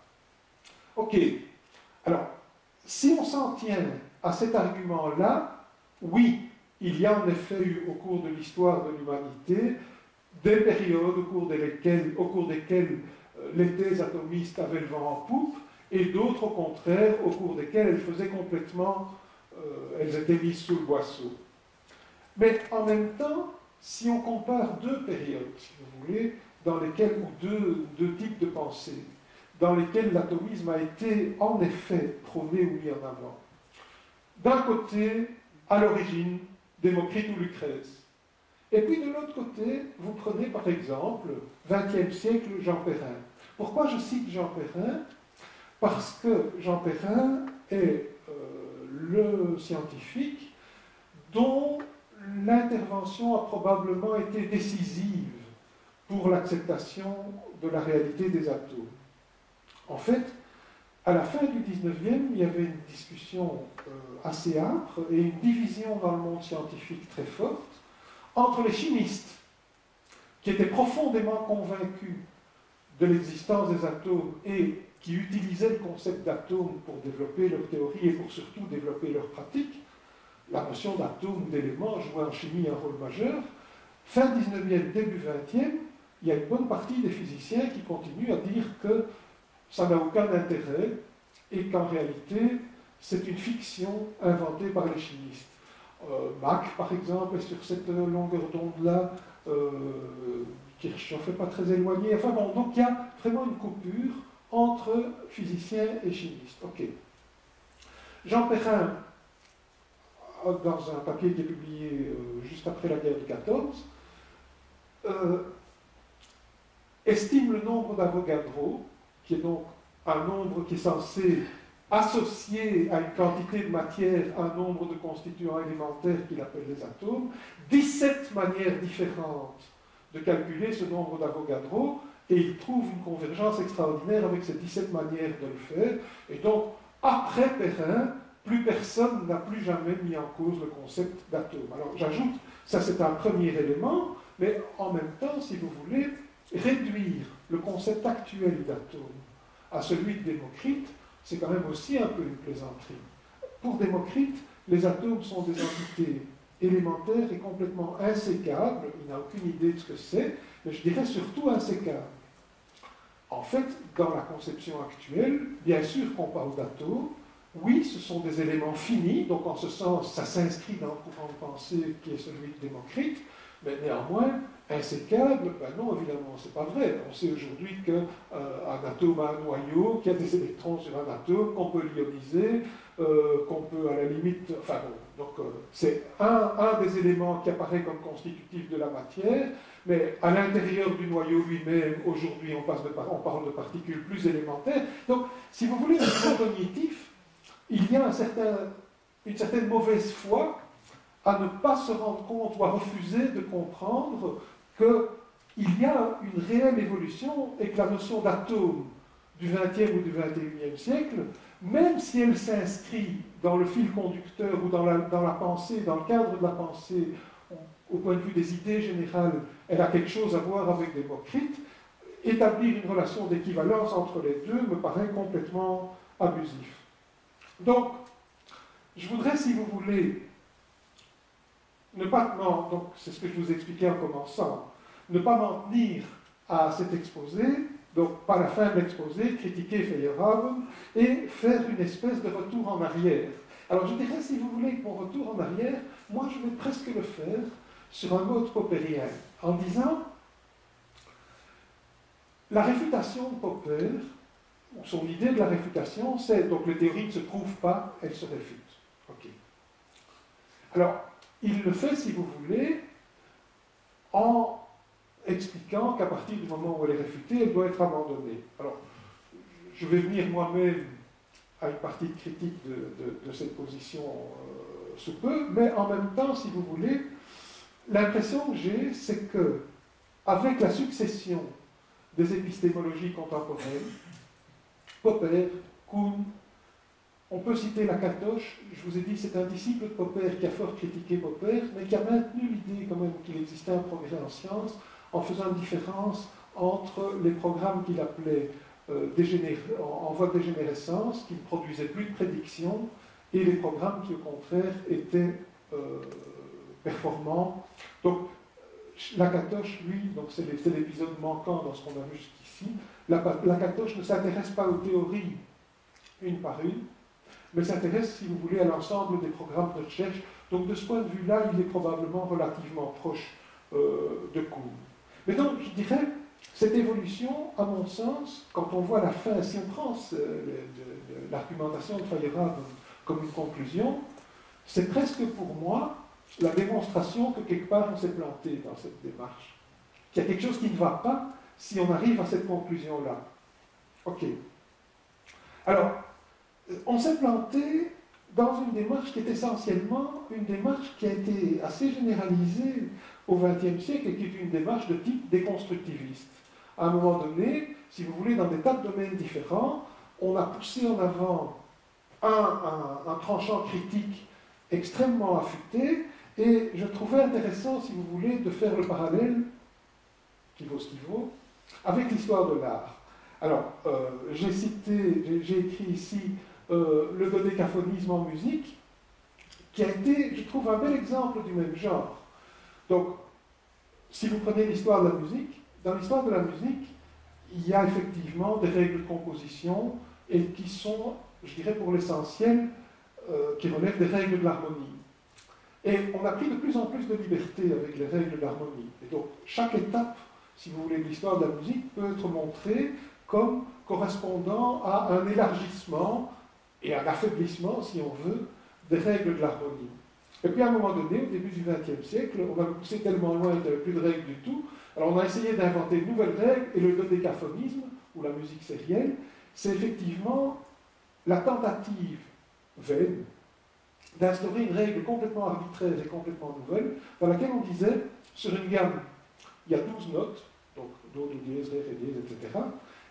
Ok, alors, si on s'en tient à cet argument-là, oui, il y a en effet eu au cours de l'histoire de l'humanité des périodes au cours desquelles les thèses atomistes avaient le vent en poupe, et d'autres, au contraire, au cours desquelles elles faisaient complètement, elles étaient mises sous le boisseau. Mais en même temps, si on compare deux périodes, si vous voulez, dans lesquelles, ou deux types de pensée, dans lesquels l'atomisme a été en effet prôné ou mis en avant. D'un côté, à l'origine, Démocrite ou Lucrèce. Et puis de l'autre côté, vous prenez par exemple, XXe siècle, Jean Perrin. Pourquoi je cite Jean Perrin? Parce que Jean Perrin est le scientifique dont l'intervention a probablement été décisive pour l'acceptation de la réalité des atomes. En fait, à la fin du XIXe, il y avait une discussion assez âpre et une division dans le monde scientifique très forte entre les chimistes, qui étaient profondément convaincus de l'existence des atomes et qui utilisaient le concept d'atome pour développer leur théorie et pour surtout développer leur pratique. La notion d'atome ou d'élément jouait en chimie un rôle majeur. Fin 19e, début 20e, il y a une bonne partie des physiciens qui continuent à dire que ça n'a aucun intérêt et qu'en réalité, c'est une fiction inventée par les chimistes. Mach, par exemple, est sur cette longueur d'onde-là, Kirchhoff n'est pas très éloigné. Enfin bon, donc il y a vraiment une coupure entre physiciens et chimistes. Ok. Jean Perrin, dans un papier qui est publié juste après la guerre de 14, estime le nombre d'Avogadro, qui est donc un nombre qui est censé associer à une quantité de matière un nombre de constituants élémentaires qu'il appelle les atomes, 17 manières différentes de calculer ce nombre d'Avogadro, et il trouve une convergence extraordinaire avec ces 17 manières de le faire. Et donc, après Perrin, plus personne n'a plus jamais mis en cause le concept d'atome. Alors j'ajoute, ça c'est un premier élément, mais en même temps, si vous voulez, réduire le concept actuel d'atome à celui de Démocrite, c'est quand même aussi un peu une plaisanterie. Pour Démocrite, les atomes sont des entités élémentaires et complètement insécables, il n'a aucune idée de ce que c'est, mais je dirais surtout insécables. En fait, dans la conception actuelle, bien sûr qu'on parle d'atomes, oui, ce sont des éléments finis, donc en ce sens, ça s'inscrit dans le courant de pensée qui est celui de Démocrite, mais néanmoins, insécable, ben non, évidemment, c'est pas vrai. On sait aujourd'hui qu'un atome a un noyau, qu'il y a des électrons sur un atome, qu'on peut l'ioniser, qu'on peut à la limite... Enfin bon, donc c'est un des éléments qui apparaît comme constitutif de la matière, mais à l'intérieur du noyau lui-même, aujourd'hui, on parle de particules plus élémentaires. Donc, si vous voulez, au niveau cognitif, il y a une certaine mauvaise foi à ne pas se rendre compte ou à refuser de comprendre qu'il y a une réelle évolution et que la notion d'atome du XXe ou du XXIe siècle, même si elle s'inscrit dans le fil conducteur ou dans la pensée, dans le cadre de la pensée, au point de vue des idées générales, elle a quelque chose à voir avec Démocrite, établir une relation d'équivalence entre les deux me paraît complètement abusif. Donc, je voudrais, si vous voulez, ne pas, non, donc c'est ce que je vous expliquais en commençant, ne pas m'en tenir à cet exposé, donc par la fin de l'exposé, critiquer Feyerabend et faire une espèce de retour en arrière. Alors je dirais, si vous voulez, que mon retour en arrière, moi je vais presque le faire sur un mode poppérien, en disant la réfutation de Popper, son idée de la réfutation, c'est donc les théories ne se prouvent pas, elles se réfutent. Ok. Alors, il le fait, si vous voulez, en expliquant qu'à partir du moment où elle est réfutée, elle doit être abandonnée. Alors, je vais venir moi-même à une partie de critique de cette position sous peu, mais en même temps, si vous voulez, l'impression que j'ai, c'est que, avec la succession des épistémologies contemporaines, Popper, Kuhn, on peut citer Lakatos, je vous ai dit, c'est un disciple de Popper qui a fort critiqué Popper, mais qui a maintenu l'idée quand même qu'il existait un progrès en sciences, en faisant une différence entre les programmes qu'il appelait en voie de dégénérescence, qui ne produisaient plus de prédictions, et les programmes qui, au contraire, étaient performants. Donc, Lakatos, lui, c'est l'épisode manquant dans ce qu'on a vu jusqu'ici, Lakatos ne s'intéresse pas aux théories une par une, mais s'intéresse, si vous voulez, à l'ensemble des programmes de recherche. Donc, de ce point de vue-là, il est probablement relativement proche de Kuhn. Mais donc, je dirais, cette évolution, à mon sens, quand on voit la fin, si on prend l'argumentation de Feyerabend comme une conclusion, c'est presque pour moi la démonstration que quelque part on s'est planté dans cette démarche. Qu'il y a quelque chose qui ne va pas si on arrive à cette conclusion-là. Ok. Alors, on s'est planté dans une démarche qui est essentiellement une démarche qui a été assez généralisée au XXe siècle et qui est une démarche de type déconstructiviste. À un moment donné, si vous voulez, dans des tas de domaines différents, on a poussé en avant un tranchant critique extrêmement affûté, et je trouvais intéressant, si vous voulez, de faire le parallèle, qui vaut ce qu'il vaut, avec l'histoire de l'art. Alors, j'ai écrit ici le dodécaphonisme en musique, qui a été, je trouve, un bel exemple du même genre. Donc, si vous prenez l'histoire de la musique, dans l'histoire de la musique, il y a effectivement des règles de composition et qui sont, je dirais pour l'essentiel, qui relèvent des règles de l'harmonie. Et on a pris de plus en plus de liberté avec les règles de l'harmonie. Et donc, chaque étape, si vous voulez, de l'histoire de la musique peut être montrée comme correspondant à un élargissement et un affaiblissement, si on veut, des règles de l'harmonie. Et puis à un moment donné, au début du XXe siècle, on a poussé tellement loin qu'il n'y avait plus de règles du tout. Alors on a essayé d'inventer de nouvelles règles, et le dodécaphonisme, ou la musique sérielle, c'est effectivement la tentative vaine d'instaurer une règle complètement arbitraire et complètement nouvelle, dans laquelle on disait, sur une gamme, il y a 12 notes, donc do, do dièse, ré, ré dièse, etc.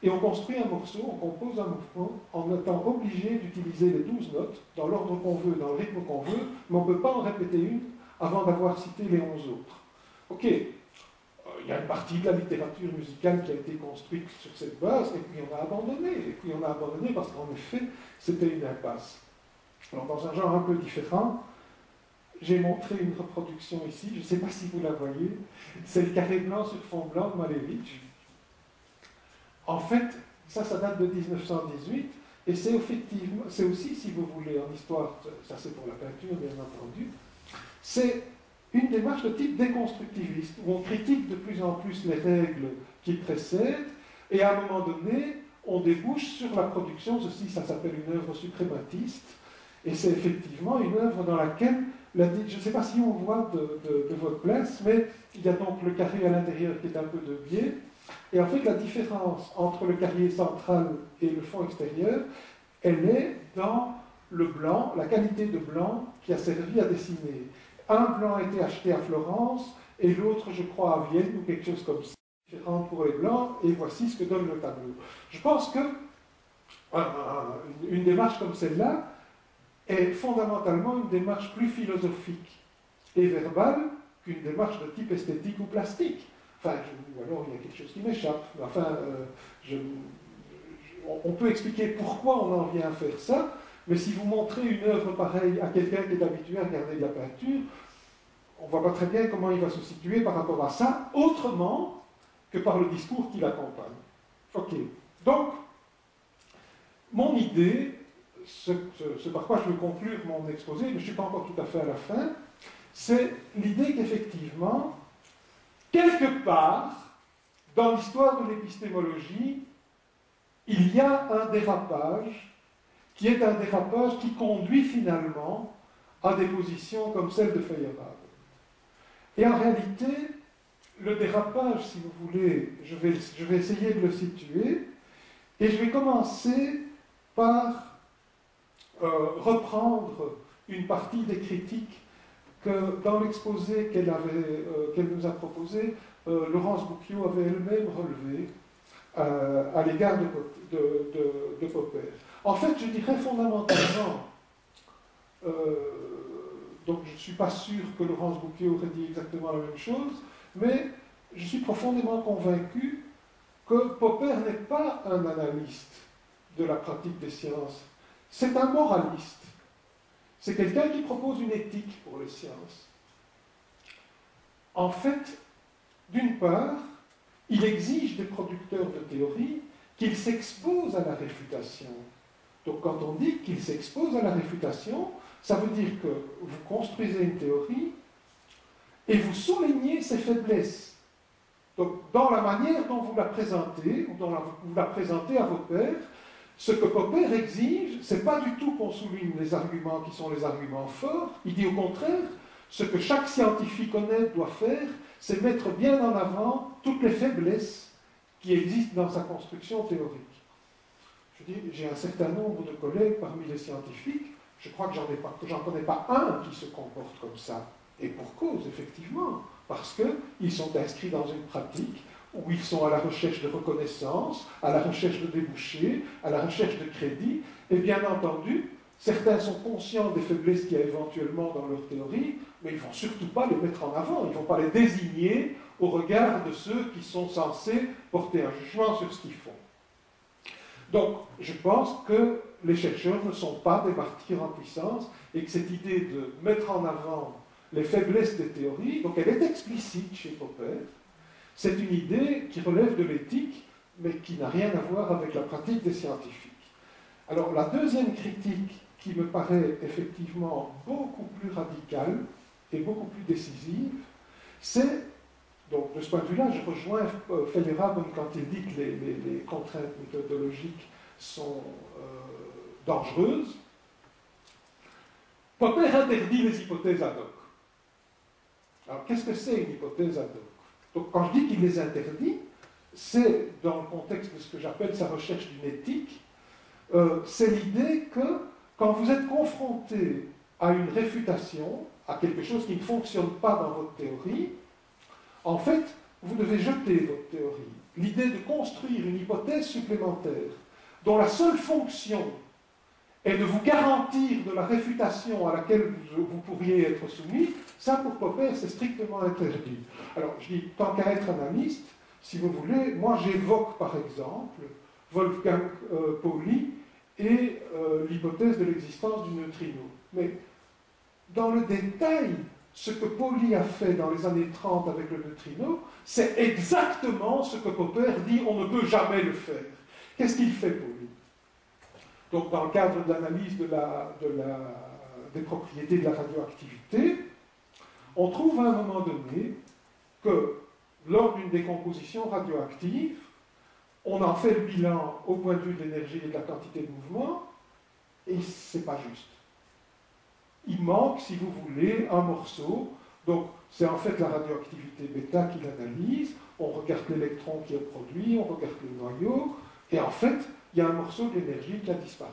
Et on construit un morceau, on compose un mouvement en étant obligé d'utiliser les 12 notes dans l'ordre qu'on veut, dans le rythme qu'on veut, mais on ne peut pas en répéter une avant d'avoir cité les 11 autres. Ok, il y a une partie de la littérature musicale qui a été construite sur cette base, et puis on a abandonné. Et puis on a abandonné parce qu'en effet, c'était une impasse. Alors dans un genre un peu différent, j'ai montré une reproduction ici, je ne sais pas si vous la voyez, c'est le carré blanc sur fond blanc de Malevich. En fait, ça date de 1918, et c'est effectivement, c'est aussi, si vous voulez, en histoire, ça c'est pour la peinture bien entendu, c'est une démarche de type déconstructiviste, où on critique de plus en plus les règles qui précèdent, et à un moment donné, on débouche sur la production, ceci ça s'appelle une œuvre suprématiste, et c'est effectivement une œuvre dans laquelle, je ne sais pas si on voit de votre place, mais il y a donc le carré à l'intérieur qui est un peu de biais, et en fait la différence entre le carré central et le fond extérieur, elle est dans le blanc, la qualité de blanc qui a servi à dessiner. un blanc a été acheté à Florence et l'autre, je crois, à Vienne ou quelque chose comme ça, différent pour les blancs, et voici ce que donne le tableau. Je pense que une démarche comme celle-là est fondamentalement une démarche plus philosophique et verbale qu'une démarche de type esthétique ou plastique. Enfin, ou alors il y a quelque chose qui m'échappe. Enfin, on peut expliquer pourquoi on en vient à faire ça, mais si vous montrez une œuvre pareille à quelqu'un qui est habitué à regarder de la peinture, on ne voit pas très bien comment il va se situer par rapport à ça, autrement que par le discours qui l'accompagne. Ok. Donc, mon idée, ce par quoi je veux conclure mon exposé, mais je ne suis pas encore tout à fait à la fin, c'est l'idée qu'effectivement, quelque part, dans l'histoire de l'épistémologie, il y a un dérapage qui est un dérapage qui conduit finalement à des positions comme celle de Feyerabend. Et en réalité, le dérapage, si vous voulez, je vais essayer de le situer, et je vais commencer par reprendre une partie des critiques que dans l'exposé qu'elle nous a proposé, Laurence Boucquiot avait elle-même relevé à l'égard de Popper. En fait, je dirais fondamentalement, donc je ne suis pas sûr que Laurence Boucquiot aurait dit exactement la même chose, mais je suis profondément convaincu que Popper n'est pas un analyste de la pratique des sciences, c'est un moraliste. C'est quelqu'un qui propose une éthique pour les sciences. En fait, d'une part, il exige des producteurs de théorie qu'ils s'exposent à la réfutation. Donc quand on dit qu'ils s'exposent à la réfutation, ça veut dire que vous construisez une théorie et vous soulignez ses faiblesses. Donc dans la manière dont vous la présentez, ou dont vous la présentez à vos pairs, ce que Popper exige, ce n'est pas du tout qu'on souligne les arguments qui sont les arguments forts, il dit au contraire, ce que chaque scientifique honnête doit faire, c'est mettre bien en avant toutes les faiblesses qui existent dans sa construction théorique. Je dis, j'ai un certain nombre de collègues parmi les scientifiques, je crois que j'en connais pas un qui se comporte comme ça. Et pour cause, effectivement, parce qu'ils sont inscrits dans une pratique où ils sont à la recherche de reconnaissance, à la recherche de débouchés, à la recherche de crédit, et bien entendu, certains sont conscients des faiblesses qu'il y a éventuellement dans leur théorie, mais ils ne vont surtout pas les mettre en avant, ils ne vont pas les désigner au regard de ceux qui sont censés porter un jugement sur ce qu'ils font. Donc, je pense que les chercheurs ne sont pas des martyrs en puissance, et que cette idée de mettre en avant les faiblesses des théories, donc elle est explicite chez Popper, c'est une idée qui relève de l'éthique, mais qui n'a rien à voir avec la pratique des scientifiques. Alors, la deuxième critique qui me paraît effectivement beaucoup plus radicale et beaucoup plus décisive, c'est, donc de ce point de vue-là, je rejoins Feyerabend quand il dit que les contraintes méthodologiques sont dangereuses. Popper interdit les hypothèses ad hoc. Alors, qu'est-ce que c'est une hypothèse ad hoc? Donc, quand je dis qu'il les interdit, c'est dans le contexte de ce que j'appelle sa recherche d'une éthique, c'est l'idée que quand vous êtes confronté à une réfutation, à quelque chose qui ne fonctionne pas dans votre théorie, en fait, vous devez jeter votre théorie. L'idée de construire une hypothèse supplémentaire dont la seule fonction est de vous garantir de la réfutation à laquelle vous pourriez être soumis, ça pour Popper c'est strictement interdit. Alors je dis, tant qu'à être analyste, si vous voulez, moi j'évoque par exemple Wolfgang Pauli et l'hypothèse de l'existence du neutrino. Mais dans le détail, ce que Pauli a fait dans les années 30 avec le neutrino, c'est exactement ce que Popper dit on ne peut jamais le faire. Qu'est-ce qu'il fait, Pauli? Donc, dans le cadre de l'analyse des propriétés de la radioactivité, on trouve à un moment donné que lors d'une décomposition radioactive, on en fait le bilan au point de vue de l'énergie et de la quantité de mouvement, et c'est pas juste. Il manque, si vous voulez, un morceau. Donc, c'est en fait la radioactivité bêta qu'il analyse. On regarde l'électron qui est produit, on regarde le noyau, et en fait, il y a un morceau de l'énergie qui a disparu,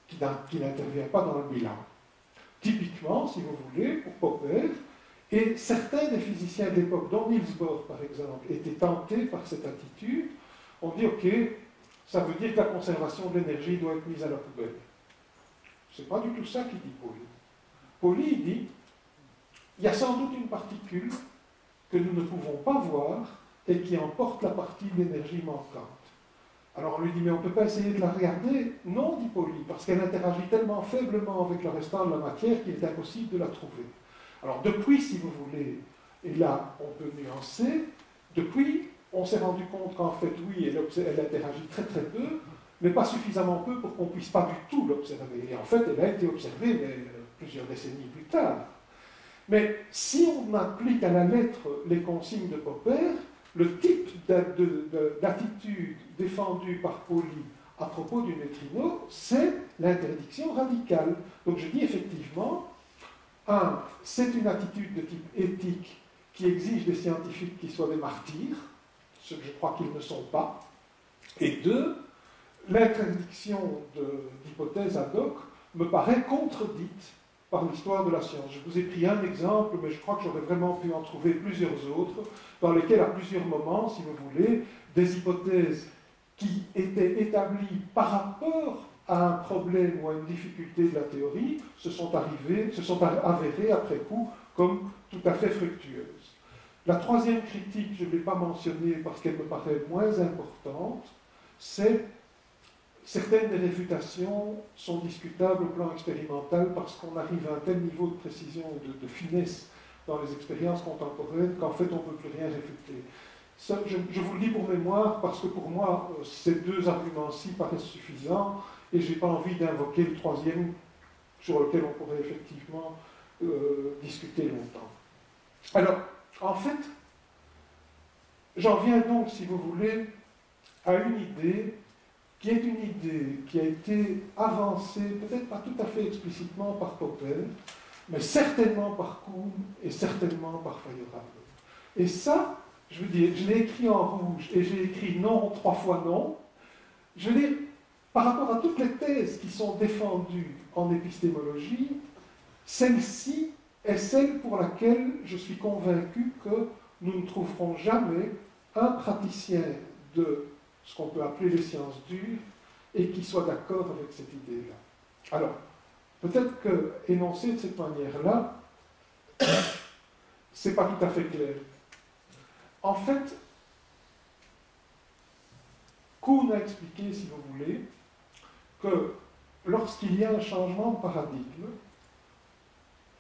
qui n'intervient pas dans le bilan. typiquement, si vous voulez, pour Popper, et certains des physiciens de l'époque, dont Niels Bohr par exemple, étaient tentés par cette attitude, on dit ok, ça veut dire que la conservation de l'énergie doit être mise à la poubelle. C'est pas du tout ça qu'il dit Pauli. Pauli dit il y a sans doute une particule que nous ne pouvons pas voir et qui emporte la partie de l'énergie manquante. Alors on lui dit mais on ne peut pas essayer de la regarder. Non, dit Pauli, parce qu'elle interagit tellement faiblement avec le restant de la matière qu'il est impossible de la trouver. Alors depuis, si vous voulez, et là on peut nuancer, depuis on s'est rendu compte qu'en fait oui, elle interagit très très peu, mais pas suffisamment peu pour qu'on ne puisse pas du tout l'observer. Et en fait elle a été observée mais, plusieurs décennies plus tard. Mais si on applique à la lettre les consignes de Popper, le type d'attitude défendue par Pauli à propos du neutrino, c'est l'interdiction radicale. Donc je dis effectivement, c'est une attitude de type éthique qui exige des scientifiques qui soient des martyrs, ce que je crois qu'ils ne sont pas. Et deux, l'interdiction d'hypothèses ad hoc me paraît contredite par l'histoire de la science. Je vous ai pris un exemple, mais je crois que j'aurais vraiment pu en trouver plusieurs autres, dans lesquels, à plusieurs moments, si vous voulez, des hypothèses qui étaient établies par rapport à un problème ou à une difficulté de la théorie se sont avérées après coup comme tout à fait fructueuses. La troisième critique, je ne l'ai pas mentionnée parce qu'elle me paraît moins importante, c'est certaines des réfutations sont discutables au plan expérimental parce qu'on arrive à un tel niveau de précision, de finesse dans les expériences contemporaines qu'en fait on ne peut plus rien réfuter. Ça, je vous le dis pour mémoire parce que pour moi ces deux arguments-ci paraissent suffisants et je n'ai pas envie d'invoquer le troisième sur lequel on pourrait effectivement discuter longtemps. Alors, en fait, j'en viens donc, si vous voulez, à une idée qui est une idée qui a été avancée, peut-être pas tout à fait explicitement par Popper, mais certainement par Kuhn et certainement par Feyerabend. Et ça, je veux dire, je l'ai écrit en rouge et j'ai écrit non 3 fois non. Je veux dire, par rapport à toutes les thèses qui sont défendues en épistémologie, celle-ci est celle pour laquelle je suis convaincu que nous ne trouverons jamais un praticien de ce qu'on peut appeler les sciences dures, et qui soit d'accord avec cette idée-là. Alors, peut-être que énoncer de cette manière-là, c'est pas tout à fait clair. En fait, Kuhn a expliqué, si vous voulez, que lorsqu'il y a un changement de paradigme,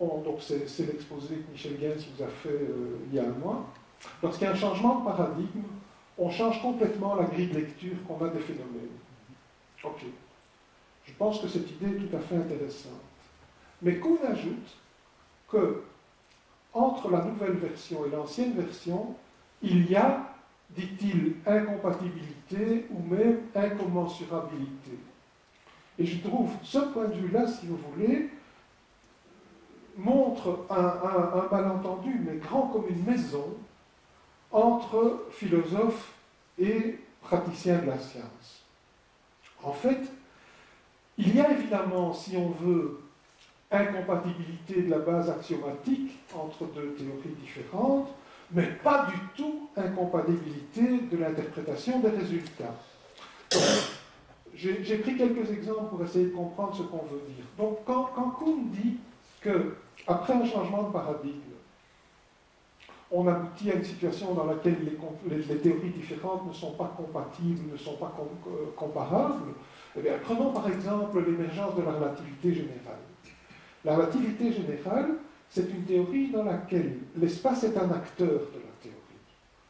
donc c'est l'exposé que Michel Gaines vous a fait il y a un mois, lorsqu'il y a un changement de paradigme, on change complètement la grille de lecture qu'on a des phénomènes. Ok. Je pense que cette idée est tout à fait intéressante. Mais Kuhn ajoute que entre la nouvelle version et l'ancienne version, il y a, dit-il, incompatibilité ou même incommensurabilité. Et je trouve ce point de vue-là, si vous voulez, montre un malentendu, mais grand comme une maison, entre philosophes et praticiens de la science. En fait, il y a évidemment, si on veut, incompatibilité de la base axiomatique entre deux théories différentes, mais pas du tout incompatibilité de l'interprétation des résultats. J'ai pris quelques exemples pour essayer de comprendre ce qu'on veut dire. Donc, quand Kuhn dit qu'après un changement de paradigme, on aboutit à une situation dans laquelle les théories différentes ne sont pas compatibles, ne sont pas comparables, eh bien, prenons par exemple l'émergence de la relativité générale. La relativité générale, c'est une théorie dans laquelle l'espace est un acteur de la théorie.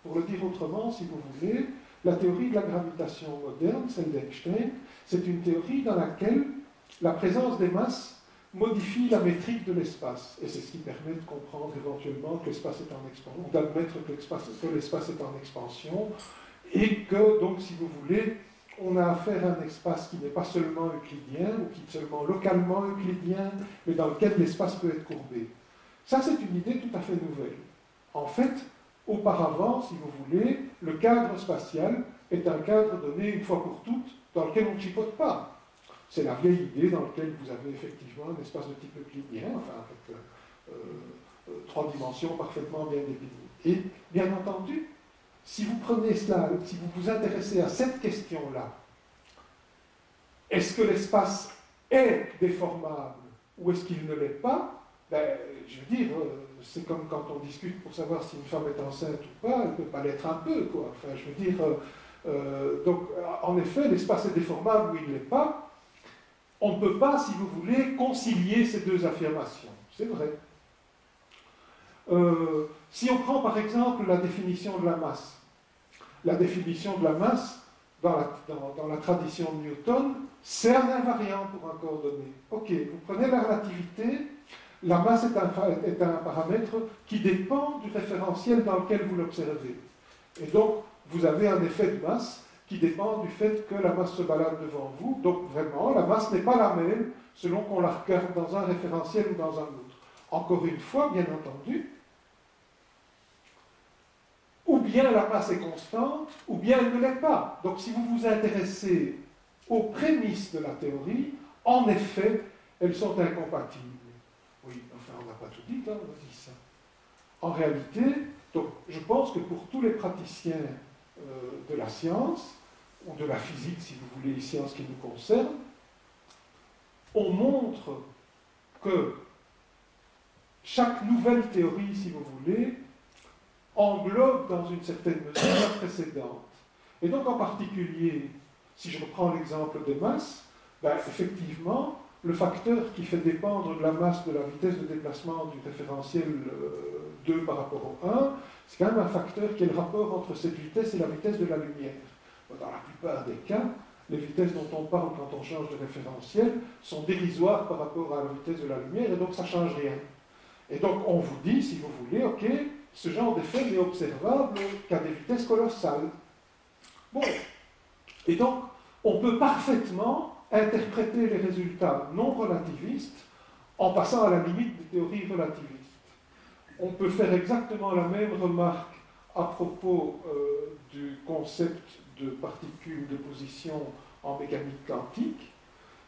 Pour le dire autrement, si vous voulez, la théorie de la gravitation moderne, celle d'Einstein, c'est une théorie dans laquelle la présence des masses modifie la métrique de l'espace. Et c'est ce qui permet de comprendre éventuellement que l'espace est en expansion, ou d'admettre que l'espace est en expansion, et que, donc, si vous voulez, on a affaire à un espace qui n'est pas seulement euclidien, ou qui est seulement localement euclidien, mais dans lequel l'espace peut être courbé. Ça, c'est une idée tout à fait nouvelle. En fait, auparavant, si vous voulez, le cadre spatial est un cadre donné une fois pour toutes, dans lequel on ne chipote pas. C'est la vieille idée dans laquelle vous avez effectivement un espace de type euclidien, enfin avec 3 dimensions parfaitement bien définies. Et bien entendu, si vous prenez cela, si vous vous intéressez à cette question-là, est-ce que l'espace est déformable ou est-ce qu'il ne l'est pas? Ben, je veux dire, c'est comme quand on discute pour savoir si une femme est enceinte ou pas, elle ne peut pas l'être un peu, quoi. Enfin, je veux dire, donc, en effet, l'espace est déformable ou il ne l'est pas. On ne peut pas, si vous voulez, concilier ces deux affirmations. C'est vrai. Si on prend par exemple la définition de la masse, la définition de la masse, dans la tradition de Newton, c'est un invariant pour un corps donné. Ok, vous prenez la relativité, la masse est un paramètre qui dépend du référentiel dans lequel vous l'observez. Et donc, vous avez un effet de masse qui dépend du fait que la masse se balade devant vous. Donc, vraiment, la masse n'est pas la même selon qu'on la regarde dans un référentiel ou dans un autre. Encore une fois, bien entendu, ou bien la masse est constante, ou bien elle ne l'est pas. Donc si vous vous intéressez aux prémices de la théorie, en effet, elles sont incompatibles. Oui, enfin, on n'a pas tout dit, hein, on a dit ça. En réalité, donc, je pense que pour tous les praticiens de la science, ou de la physique, si vous voulez, les sciences qui nous concernent, on montre que chaque nouvelle théorie, si vous voulez, englobe dans une certaine mesure la précédente. Et donc en particulier, si je reprends l'exemple des masses, ben, effectivement, le facteur qui fait dépendre de la masse de la vitesse de déplacement du référentiel 2 par rapport au 1, c'est quand même un facteur qui est le rapport entre cette vitesse et la vitesse de la lumière. Dans la plupart des cas, les vitesses dont on parle quand on change de référentiel sont dérisoires par rapport à la vitesse de la lumière, et donc ça ne change rien. Et donc on vous dit, si vous voulez, ok, ce genre d'effet n'est observable qu'à des vitesses colossales. Bon. Et donc, on peut parfaitement interpréter les résultats non relativistes en passant à la limite des théories relativistes. On peut faire exactement la même remarque à propos du concept de particules de position en mécanique quantique.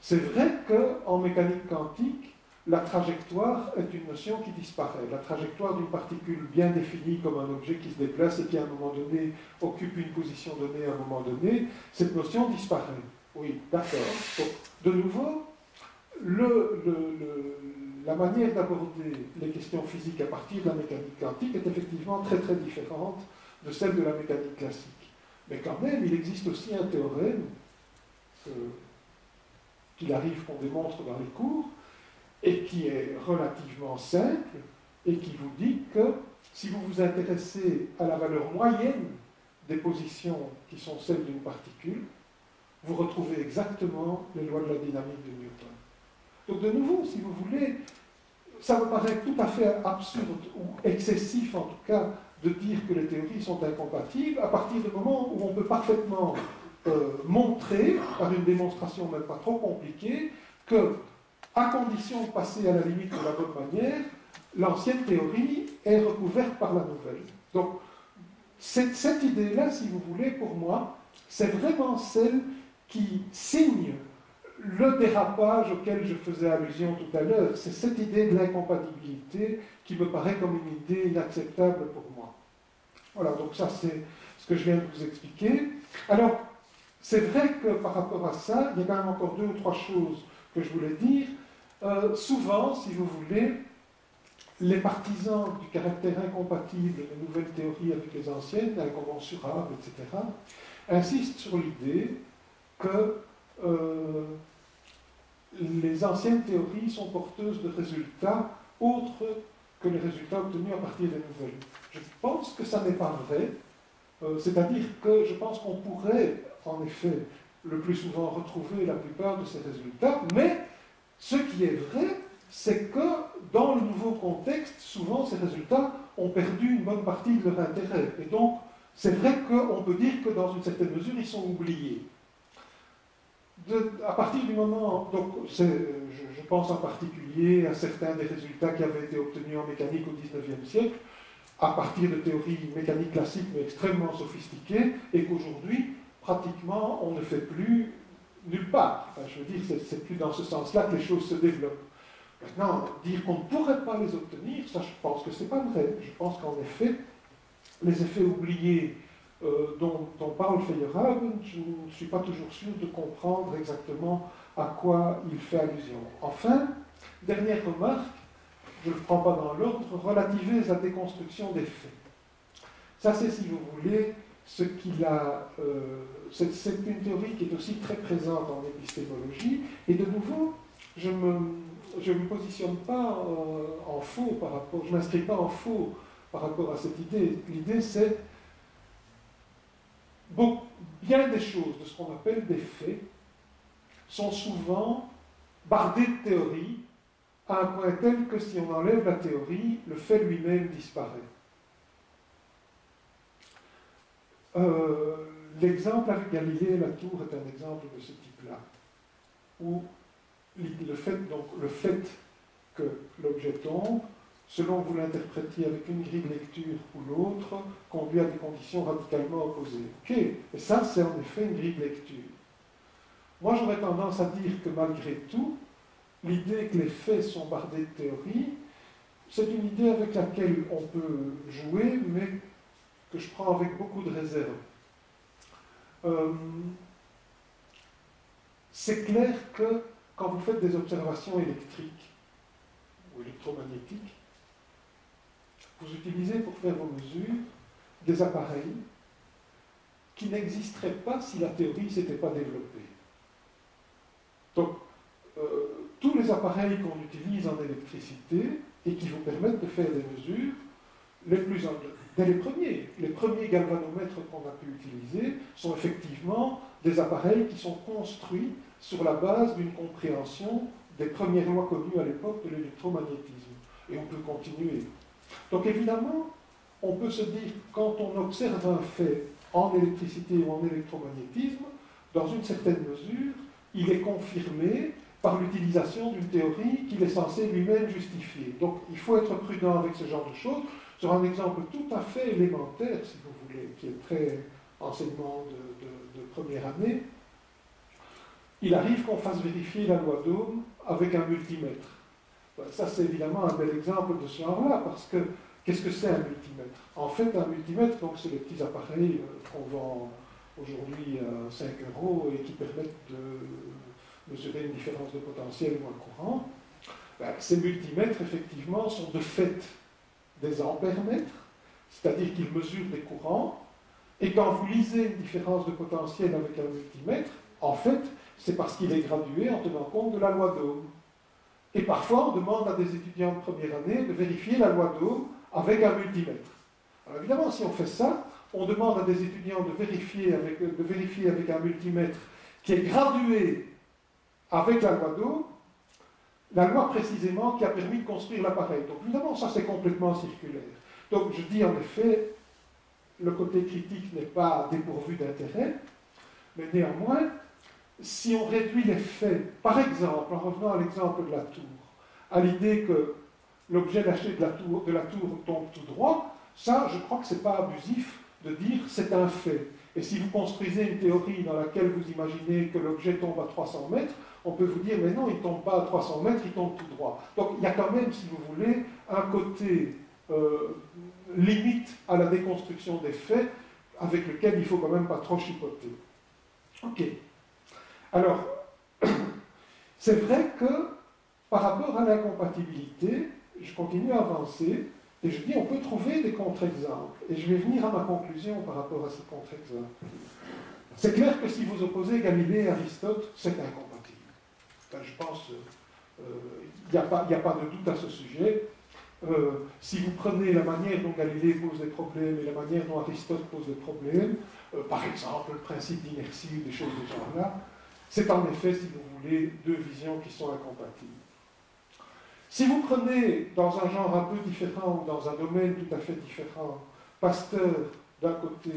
C'est vrai qu'en mécanique quantique, la trajectoire est une notion qui disparaît. La trajectoire d'une particule bien définie comme un objet qui se déplace et qui, à un moment donné, occupe une position donnée à un moment donné, cette notion disparaît. Oui, d'accord. De nouveau, la manière d'aborder les questions physiques à partir de la mécanique quantique est effectivement très très différente de celle de la mécanique classique. Mais quand même, il existe aussi un théorème qu'il arrive qu'on démontre dans les cours, et qui est relativement simple, et qui vous dit que si vous vous intéressez à la valeur moyenne des positions qui sont celles d'une particule, vous retrouvez exactement les lois de la dynamique de Newton. Donc de nouveau, si vous voulez, ça me paraît tout à fait absurde, ou excessif en tout cas, de dire que les théories sont incompatibles, à partir du moment où on peut parfaitement montrer, par une démonstration même pas trop compliquée, que à condition de passer à la limite de la bonne manière, l'ancienne théorie est recouverte par la nouvelle. Donc, cette idée-là, si vous voulez, pour moi, c'est vraiment celle qui signe le dérapage auquel je faisais allusion tout à l'heure. C'est cette idée de l'incompatibilité qui me paraît comme une idée inacceptable pour moi. Voilà, donc ça, c'est ce que je viens de vous expliquer. Alors, c'est vrai que par rapport à ça, il y a quand même encore 2 ou 3 choses que je voulais dire. Souvent, si vous voulez, les partisans du caractère incompatible des nouvelles théories avec les anciennes, incommensurables, etc., insistent sur l'idée que les anciennes théories sont porteuses de résultats autres que les résultats obtenus à partir des nouvelles. Je pense que ça n'est pas vrai, c'est-à-dire que je pense qu'on pourrait, en effet, le plus souvent retrouver la plupart de ces résultats, mais ce qui est vrai, c'est que dans le nouveau contexte, souvent ces résultats ont perdu une bonne partie de leur intérêt. Et donc, c'est vrai qu'on peut dire que dans une certaine mesure, ils sont oubliés. À partir du moment, donc je pense en particulier à certains des résultats qui avaient été obtenus en mécanique au XIXe siècle, à partir de théories mécaniques classiques mais extrêmement sophistiquées, et qu'aujourd'hui, pratiquement, on ne fait plus nulle part. Enfin, je veux dire, c'est plus dans ce sens-là que les choses se développent. Maintenant, dire qu'on ne pourrait pas les obtenir, ça je pense que ce n'est pas vrai. Je pense qu'en effet, les effets oubliés dont parle Feyerabend, je ne suis pas toujours sûr de comprendre exactement à quoi il fait allusion. Enfin, dernière remarque, je ne le prends pas dans l'ordre, relativise la déconstruction des faits. Ça, c'est, si vous voulez, ce qu'il a. C'est une théorie qui est aussi très présente en épistémologie, et de nouveau, je ne me positionne pas en faux par rapport, je ne m'inscris pas en faux par rapport à cette idée. L'idée, c'est bien des choses de ce qu'on appelle des faits sont souvent bardés de théorie à un point tel que si on enlève la théorie, le fait lui-même disparaît. L'exemple avec Galilée et la tour est un exemple de ce type-là, où le fait que l'objet tombe, selon que vous l'interprétiez avec une grille de lecture ou l'autre, conduit à des conditions radicalement opposées. Ok, et ça, c'est en effet une grille de lecture. Moi, j'aurais tendance à dire que malgré tout, l'idée que les faits sont bardés de théorie, c'est une idée avec laquelle on peut jouer, mais que je prends avec beaucoup de réserve. C'est clair que quand vous faites des observations électriques ou électromagnétiques, vous utilisez pour faire vos mesures des appareils qui n'existeraient pas si la théorie ne s'était pas développée. Donc, tous les appareils qu'on utilise en électricité et qui vous permettent de faire des mesures, dès les premiers galvanomètres qu'on a pu utiliser sont effectivement des appareils qui sont construits sur la base d'une compréhension des premières lois connues à l'époque de l'électromagnétisme. Et on peut continuer. Donc évidemment, on peut se dire, quand on observe un fait en électricité ou en électromagnétisme, dans une certaine mesure, il est confirmé par l'utilisation d'une théorie qu'il est censé lui-même justifier. Donc il faut être prudent avec ce genre de choses. Sur un exemple tout à fait élémentaire, si vous voulez, qui est très enseignement de première année, il arrive qu'on fasse vérifier la loi d'Ohm avec un multimètre. Ça, c'est évidemment un bel exemple de ce genre-là, parce que qu'est-ce que c'est un multimètre? En fait, un multimètre, donc, c'est les petits appareils qu'on vend aujourd'hui à 5 € et qui permettent de mesurer une différence de potentiel ou un courant. Ces multimètres, effectivement, sont de fait des ampères-mètres, c'est-à-dire qu'ils mesurent des courants, et quand vous lisez une différence de potentiel avec un multimètre, en fait, c'est parce qu'il est gradué en tenant compte de la loi d'Ohm. Et parfois, on demande à des étudiants de première année de vérifier la loi d'Ohm avec un multimètre. Alors évidemment, si on fait ça, on demande à des étudiants de vérifier avec un multimètre qui est gradué avec la loi d'Ohm, la loi précisément qui a permis de construire l'appareil. Donc évidemment, ça c'est complètement circulaire. Donc je dis en effet, le côté critique n'est pas dépourvu d'intérêt, mais néanmoins, si on réduit les faits, par exemple, en revenant à l'exemple de la tour, à l'idée que l'objet lâché de la tour tombe tout droit, ça, je crois que ce n'est pas abusif de dire c'est un fait. Et si vous construisez une théorie dans laquelle vous imaginez que l'objet tombe à 300 mètres, on peut vous dire, mais non, il ne tombe pas à 300 mètres, il tombe tout droit. Donc il y a quand même, si vous voulez, un côté limite à la déconstruction des faits, avec lequel il ne faut quand même pas trop chipoter. Ok. Alors, c'est vrai que, par rapport à l'incompatibilité, je continue à avancer, et je dis, on peut trouver des contre-exemples. Et je vais venir à ma conclusion par rapport à ces contre-exemples. C'est clair que si vous opposez Galilée et Aristote, c'est incompatible. Enfin, je pense, il n'y a pas de doute à ce sujet. Si vous prenez la manière dont Galilée pose des problèmes et la manière dont Aristote pose des problèmes, par exemple le principe d'inertie ou des choses de ce genre-là, c'est en effet, si vous voulez, deux visions qui sont incompatibles. Si vous prenez dans un genre un peu différent, dans un domaine tout à fait différent, Pasteur, d'un côté,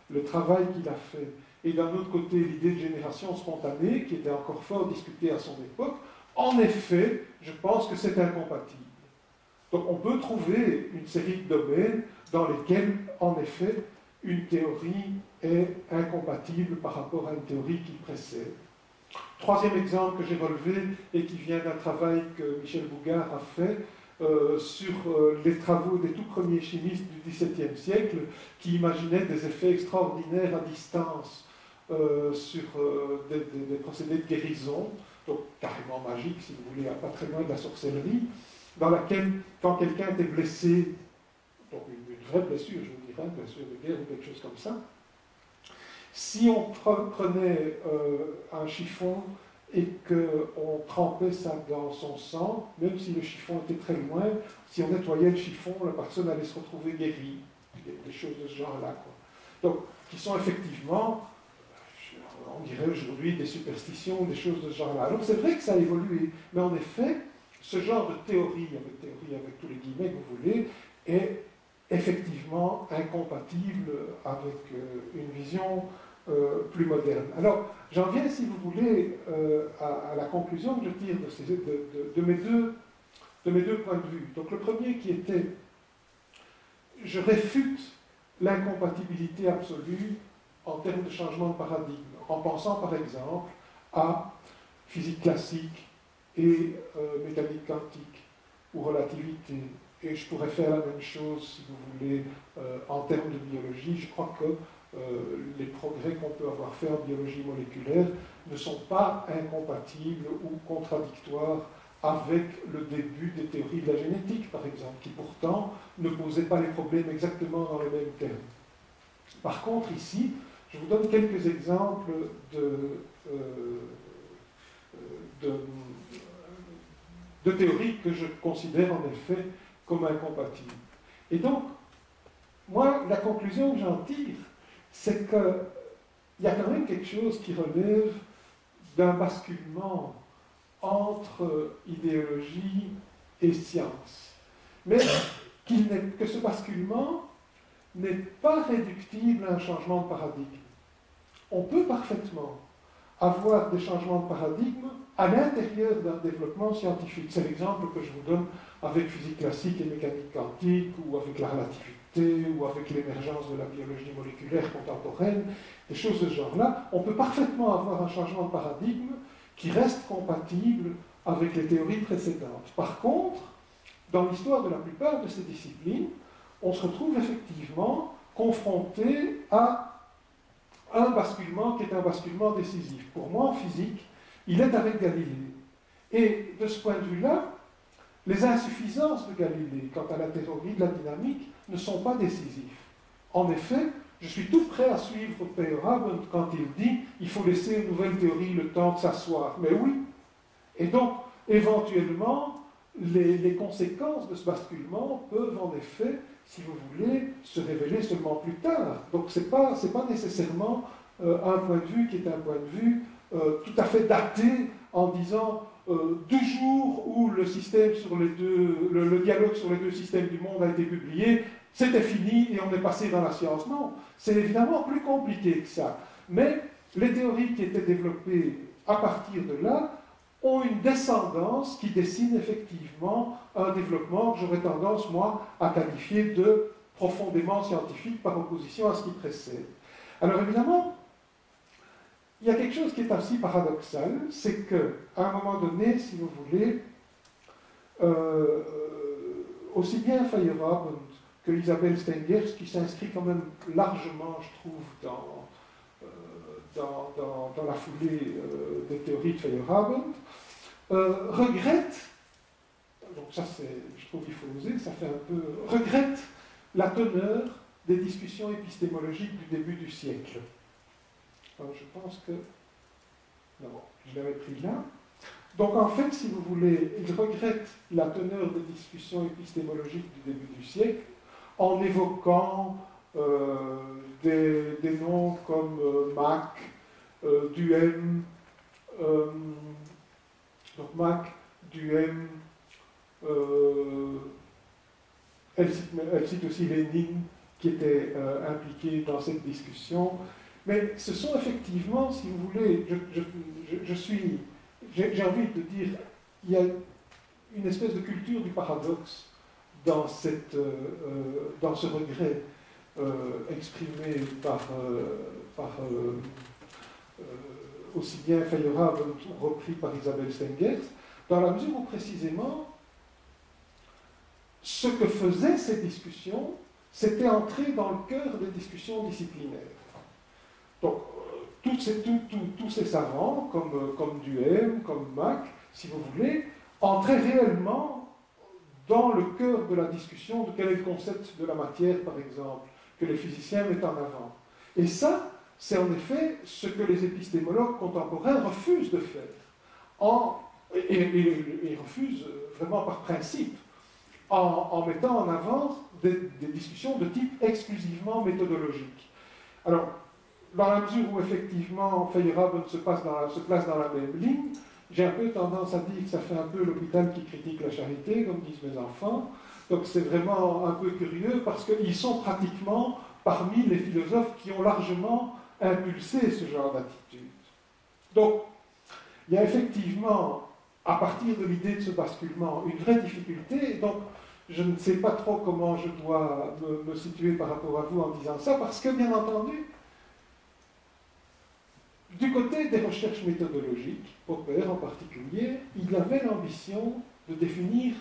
le travail qu'il a fait, et d'un autre côté, l'idée de génération spontanée, qui était encore fort discutée à son époque, en effet, je pense que c'est incompatible. Donc on peut trouver une série de domaines dans lesquels, en effet, une théorie est incompatible par rapport à une théorie qui précède. Troisième exemple que j'ai relevé et qui vient d'un travail que Michel Bougard a fait sur les travaux des tout premiers chimistes du XVIIe siècle qui imaginaient des effets extraordinaires à distance sur des procédés de guérison, donc carrément magiques si vous voulez, pas très loin de la sorcellerie, dans laquelle, quand quelqu'un était blessé, donc une vraie blessure, je vous dirais, une blessure de guerre ou quelque chose comme ça, si on prenait un chiffon et qu'on trempait ça dans son sang, même si le chiffon était très loin, si on nettoyait le chiffon, la personne allait se retrouver guérie. Des choses de ce genre-là, quoi. Donc, qui sont effectivement, on dirait aujourd'hui, des superstitions, des choses de ce genre-là. Donc, c'est vrai que ça a évolué, mais en effet, ce genre de théorie avec tous les guillemets que vous voulez, est effectivement incompatible avec une vision plus moderne. Alors, j'en viens, si vous voulez, à la conclusion que je tire de mes deux points de vue. Donc, le premier qui était, je réfute l'incompatibilité absolue en termes de changement de paradigme, en pensant par exemple à physique classique et mécanique quantique ou relativité. Et je pourrais faire la même chose, si vous voulez, en termes de biologie. Je crois que les progrès qu'on peut avoir faits en biologie moléculaire ne sont pas incompatibles ou contradictoires avec le début des théories de la génétique, par exemple, qui pourtant ne posaient pas les problèmes exactement dans les mêmes termes. Par contre, ici, je vous donne quelques exemples de théories que je considère en effet comme incompatibles. Et donc, moi, la conclusion que j'en tire, c'est qu'il y a quand même quelque chose qui relève d'un basculement entre idéologie et science. Mais que ce basculement n'est pas réductible à un changement de paradigme. On peut parfaitement avoir des changements de paradigme à l'intérieur d'un développement scientifique. C'est l'exemple que je vous donne avec physique classique et mécanique quantique, ou avec la relativité, ou avec l'émergence de la biologie moléculaire contemporaine, des choses de ce genre-là. On peut parfaitement avoir un changement de paradigme qui reste compatible avec les théories précédentes. Par contre, dans l'histoire de la plupart de ces disciplines, on se retrouve effectivement confronté à un basculement qui est un basculement décisif. Pour moi, en physique, il est avec Galilée. Et de ce point de vue-là, les insuffisances de Galilée quant à la théorie de la dynamique ne sont pas décisives. En effet, je suis tout prêt à suivre Feyerabend quand il dit qu'il faut laisser une nouvelle théorie le temps de s'asseoir. Mais oui. Et donc, éventuellement, les conséquences de ce basculement peuvent en effet, si vous voulez, se révéler seulement plus tard. Donc ce n'est pas nécessairement un point de vue qui est un point de vue tout à fait daté en disant du jour où le dialogue sur les deux systèmes du monde a été publié, c'était fini et on est passé dans la science. Non, c'est évidemment plus compliqué que ça. Mais les théories qui étaient développées à partir de là ont une descendance qui dessine effectivement un développement que j'aurais tendance, moi, à qualifier de profondément scientifique par opposition à ce qui précède. Alors évidemment, il y a quelque chose qui est aussi paradoxal, c'est qu'à un moment donné, si vous voulez, aussi bien Feyerabend que Isabelle Stengers, qui s'inscrit quand même largement, je trouve, dans la foulée des théories de Feyerabend, regrette, donc ça je trouve qu'il faut oser, ça fait un peu, regrette la teneur des discussions épistémologiques du début du siècle. Alors, je pense que, non, je l'avais pris là. Donc en fait, si vous voulez, il regrette la teneur des discussions épistémologiques du début du siècle en évoquant des noms comme Mach, Duhem, donc Mach, Duhem, elle cite aussi Lénine qui était impliqué dans cette discussion. Mais ce sont effectivement, si vous voulez, j'ai envie de dire, il y a une espèce de culture du paradoxe dans ce regret exprimé par aussi bien Feyerabend ou repris par Isabelle Stengers, dans la mesure où précisément ce que faisaient ces discussions, c'était entrer dans le cœur des discussions disciplinaires. Donc, tous ces savants, comme Duhem, comme Mach, si vous voulez, entraient réellement dans le cœur de la discussion de quel est le concept de la matière, par exemple, que les physiciens mettent en avant. Et ça, c'est en effet ce que les épistémologues contemporains refusent de faire, et refusent vraiment par principe, en mettant en avant des discussions de type exclusivement méthodologique. Alors, dans la mesure où effectivement Feyerabend se place dans la même ligne, j'ai un peu tendance à dire que ça fait un peu l'hôpital qui critique la charité, comme disent mes enfants. Donc c'est vraiment un peu curieux parce qu'ils sont pratiquement parmi les philosophes qui ont largement impulsé ce genre d'attitude. Donc il y a effectivement, à partir de l'idée de ce basculement, une vraie difficulté. Donc je ne sais pas trop comment je dois me situer par rapport à vous en disant ça, parce que bien entendu, du côté des recherches méthodologiques, Popper en particulier, il avait l'ambition de définir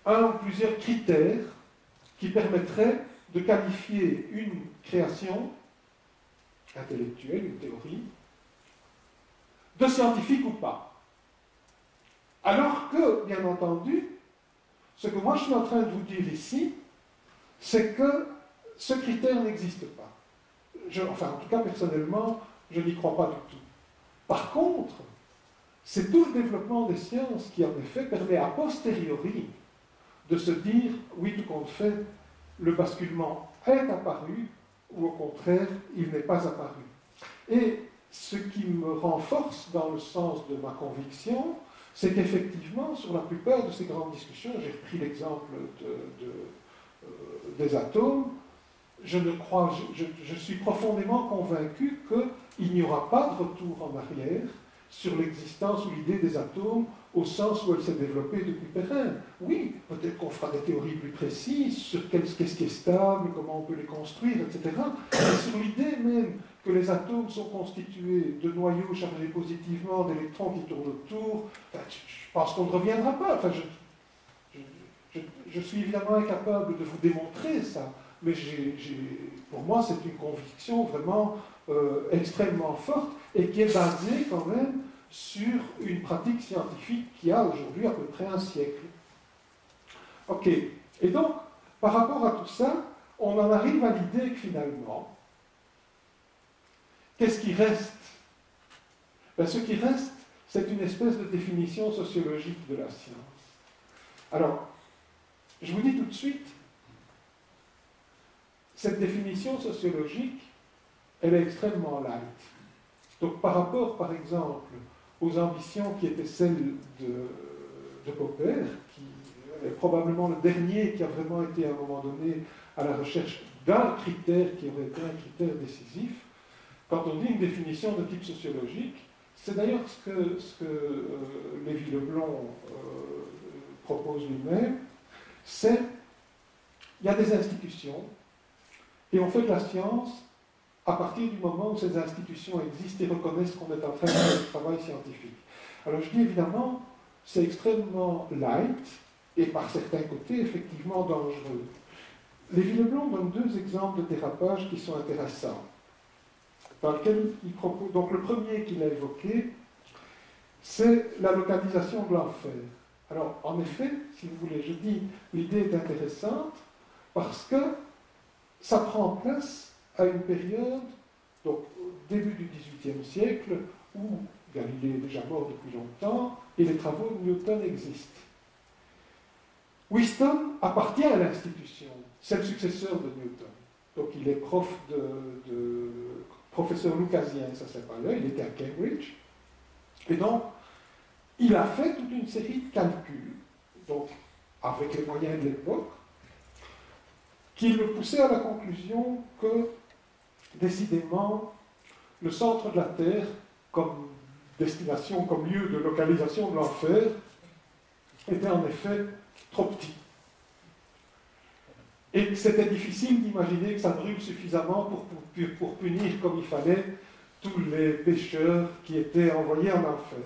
un ou plusieurs critères qui permettraient de qualifier une création intellectuelle, une théorie, de scientifique ou pas. Alors que, bien entendu, ce que moi je suis en train de vous dire ici, c'est que ce critère n'existe pas. Enfin, en tout cas, personnellement, je n'y crois pas du tout. Par contre, c'est tout le développement des sciences qui, en effet, permet a posteriori de se dire, oui, tout compte fait, le basculement est apparu, ou au contraire, il n'est pas apparu. Et ce qui me renforce dans le sens de ma conviction, c'est qu'effectivement, sur la plupart de ces grandes discussions, j'ai repris l'exemple des atomes, je suis profondément convaincu qu'il n'y aura pas de retour en arrière sur l'existence ou l'idée des atomes au sens où elle s'est développée depuis Perrin. Oui, peut-être qu'on fera des théories plus précises sur qu'est-ce qui est stable, comment on peut les construire, etc. Mais sur l'idée même que les atomes sont constitués de noyaux chargés positivement, d'électrons qui tournent autour, enfin, je pense qu'on ne reviendra pas. Enfin, je suis évidemment incapable de vous démontrer ça, mais pour moi, c'est une conviction vraiment extrêmement forte et qui est basée quand même sur une pratique scientifique qui a aujourd'hui à peu près un siècle. Ok. Et donc, par rapport à tout ça, on en arrive à l'idée que finalement, qu'est-ce qui reste? Ben, ce qui reste, c'est une espèce de définition sociologique de la science. Alors, je vous dis tout de suite, cette définition sociologique, elle est extrêmement light. Donc par rapport, par exemple, aux ambitions qui étaient celles de Popper, qui est probablement le dernier qui a vraiment été à un moment donné à la recherche d'un critère qui aurait été un critère décisif, quand on dit une définition de type sociologique, c'est d'ailleurs ce que Lévy-Leblond propose lui-même, c'est il y a des institutions et on fait de la science à partir du moment où ces institutions existent et reconnaissent qu'on est en train de faire du travail scientifique. Alors je dis évidemment, c'est extrêmement light et par certains côtés effectivement dangereux. Lévy-Leblond donne deux exemples de dérapage qui sont intéressants. Dans lequel il propose, donc le premier qu'il a évoqué, c'est la localisation de l'enfer. Alors en effet, si vous voulez, je dis l'idée est intéressante parce que ça prend place à une période, donc au début du XVIIIe siècle, où Galilée est déjà mort depuis longtemps, et les travaux de Newton existent. Whiston appartient à l'institution, c'est le successeur de Newton. Donc il est professeur lucasien, ça s'appelle, il était à Cambridge, et donc il a fait toute une série de calculs, donc avec les moyens de l'époque, qui le poussaient à la conclusion que, décidément, le centre de la Terre, comme destination, comme lieu de localisation de l'enfer, était en effet trop petit. Et c'était difficile d'imaginer que ça brûle suffisamment pour punir comme il fallait tous les pécheurs qui étaient envoyés en enfer.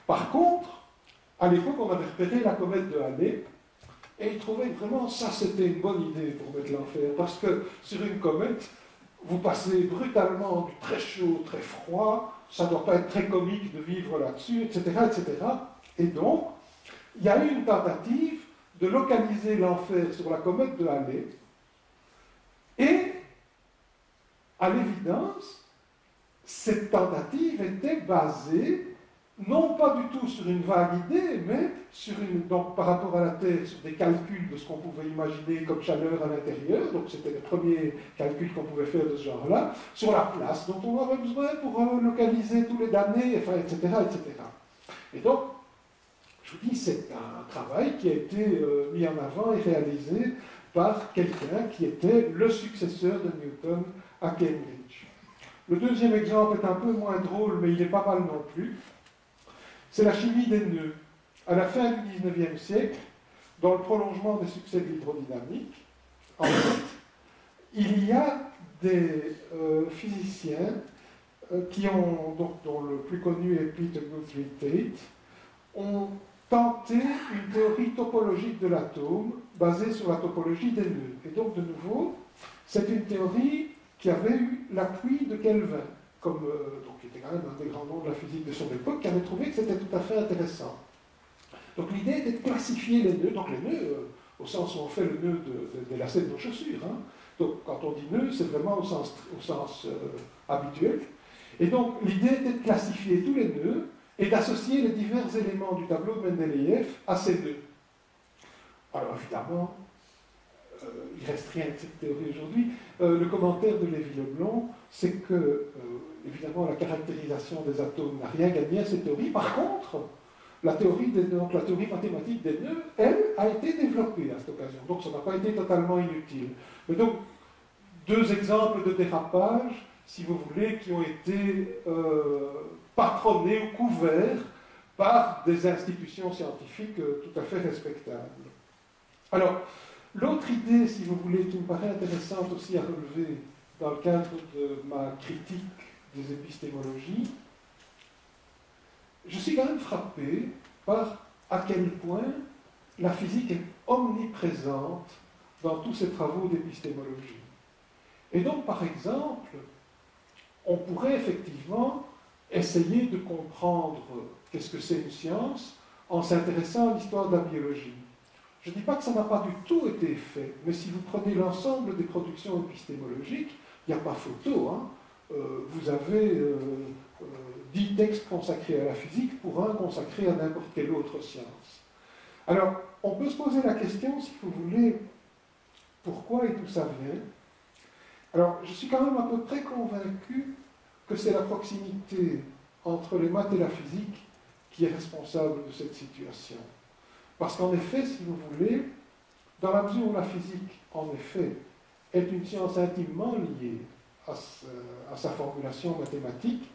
Par contre, à l'époque, on avait repéré la comète de Halley, et ils trouvaient vraiment ça, c'était une bonne idée pour mettre l'enfer, parce que sur une comète, vous passez brutalement du très chaud au très froid, ça ne doit pas être très comique de vivre là-dessus, etc., etc. Et donc, il y a eu une tentative de localiser l'enfer sur la comète de Halley, et, à l'évidence, cette tentative était basée non pas du tout sur une vague idée, mais donc, par rapport à la Terre, sur des calculs de ce qu'on pouvait imaginer comme chaleur à l'intérieur, donc c'était les premiers calculs qu'on pouvait faire de ce genre-là, sur la place dont on avait besoin pour localiser tous les damnés, enfin, etc., etc. Et donc, je vous dis, c'est un travail qui a été mis en avant et réalisé par quelqu'un qui était le successeur de Newton à Cambridge. Le deuxième exemple est un peu moins drôle, mais il est pas mal non plus. C'est la chimie des nœuds. À la fin du XIXe siècle, dans le prolongement des succès de l'hydrodynamique, en fait, il y a des physiciens dont le plus connu est Peter Guthrie Tate, ont tenté une théorie topologique de l'atome basée sur la topologie des nœuds. Et donc, de nouveau, c'est une théorie qui avait eu l'appui de Kelvin, donc qui était quand même un des grands noms de la physique de son époque, qui avait trouvé que c'était tout à fait intéressant. Donc l'idée était de classifier les nœuds, donc les nœuds, au sens où on fait le nœud des lacets de nos chaussures. Hein. Donc quand on dit nœud, c'est vraiment au sens habituel. Et donc l'idée était de classifier tous les nœuds et d'associer les divers éléments du tableau de Mendeleïev à ces nœuds. Alors évidemment, il ne reste rien de cette théorie aujourd'hui. Le commentaire de Lévy-Leblond, c'est que, évidemment, la caractérisation des atomes n'a rien gagné à cette théorie. Par contre, la théorie mathématique des nœuds, elle, a été développée à cette occasion. Donc, ça n'a pas été totalement inutile. Mais donc, deux exemples de dérapage, si vous voulez, qui ont été patronnés ou couverts par des institutions scientifiques tout à fait respectables. Alors, l'autre idée, si vous voulez, qui me paraît intéressante aussi à relever dans le cadre de ma critique des épistémologies, je suis quand même frappé par à quel point la physique est omniprésente dans tous ces travaux d'épistémologie. Et donc, par exemple, on pourrait effectivement essayer de comprendre qu'est-ce que c'est une science en s'intéressant à l'histoire de la biologie. Je ne dis pas que ça n'a pas du tout été fait, mais si vous prenez l'ensemble des productions épistémologiques, il n'y a pas photo. Hein. Vous avez 10 textes consacrés à la physique pour un consacré à n'importe quelle autre science. Alors, on peut se poser la question, si vous voulez, pourquoi et d'où ça vient. Alors, je suis quand même à peu près convaincu que c'est la proximité entre les maths et la physique qui est responsable de cette situation. Parce qu'en effet, si vous voulez, dans la mesure où la physique, en effet, est une science intimement liée à sa formulation mathématique,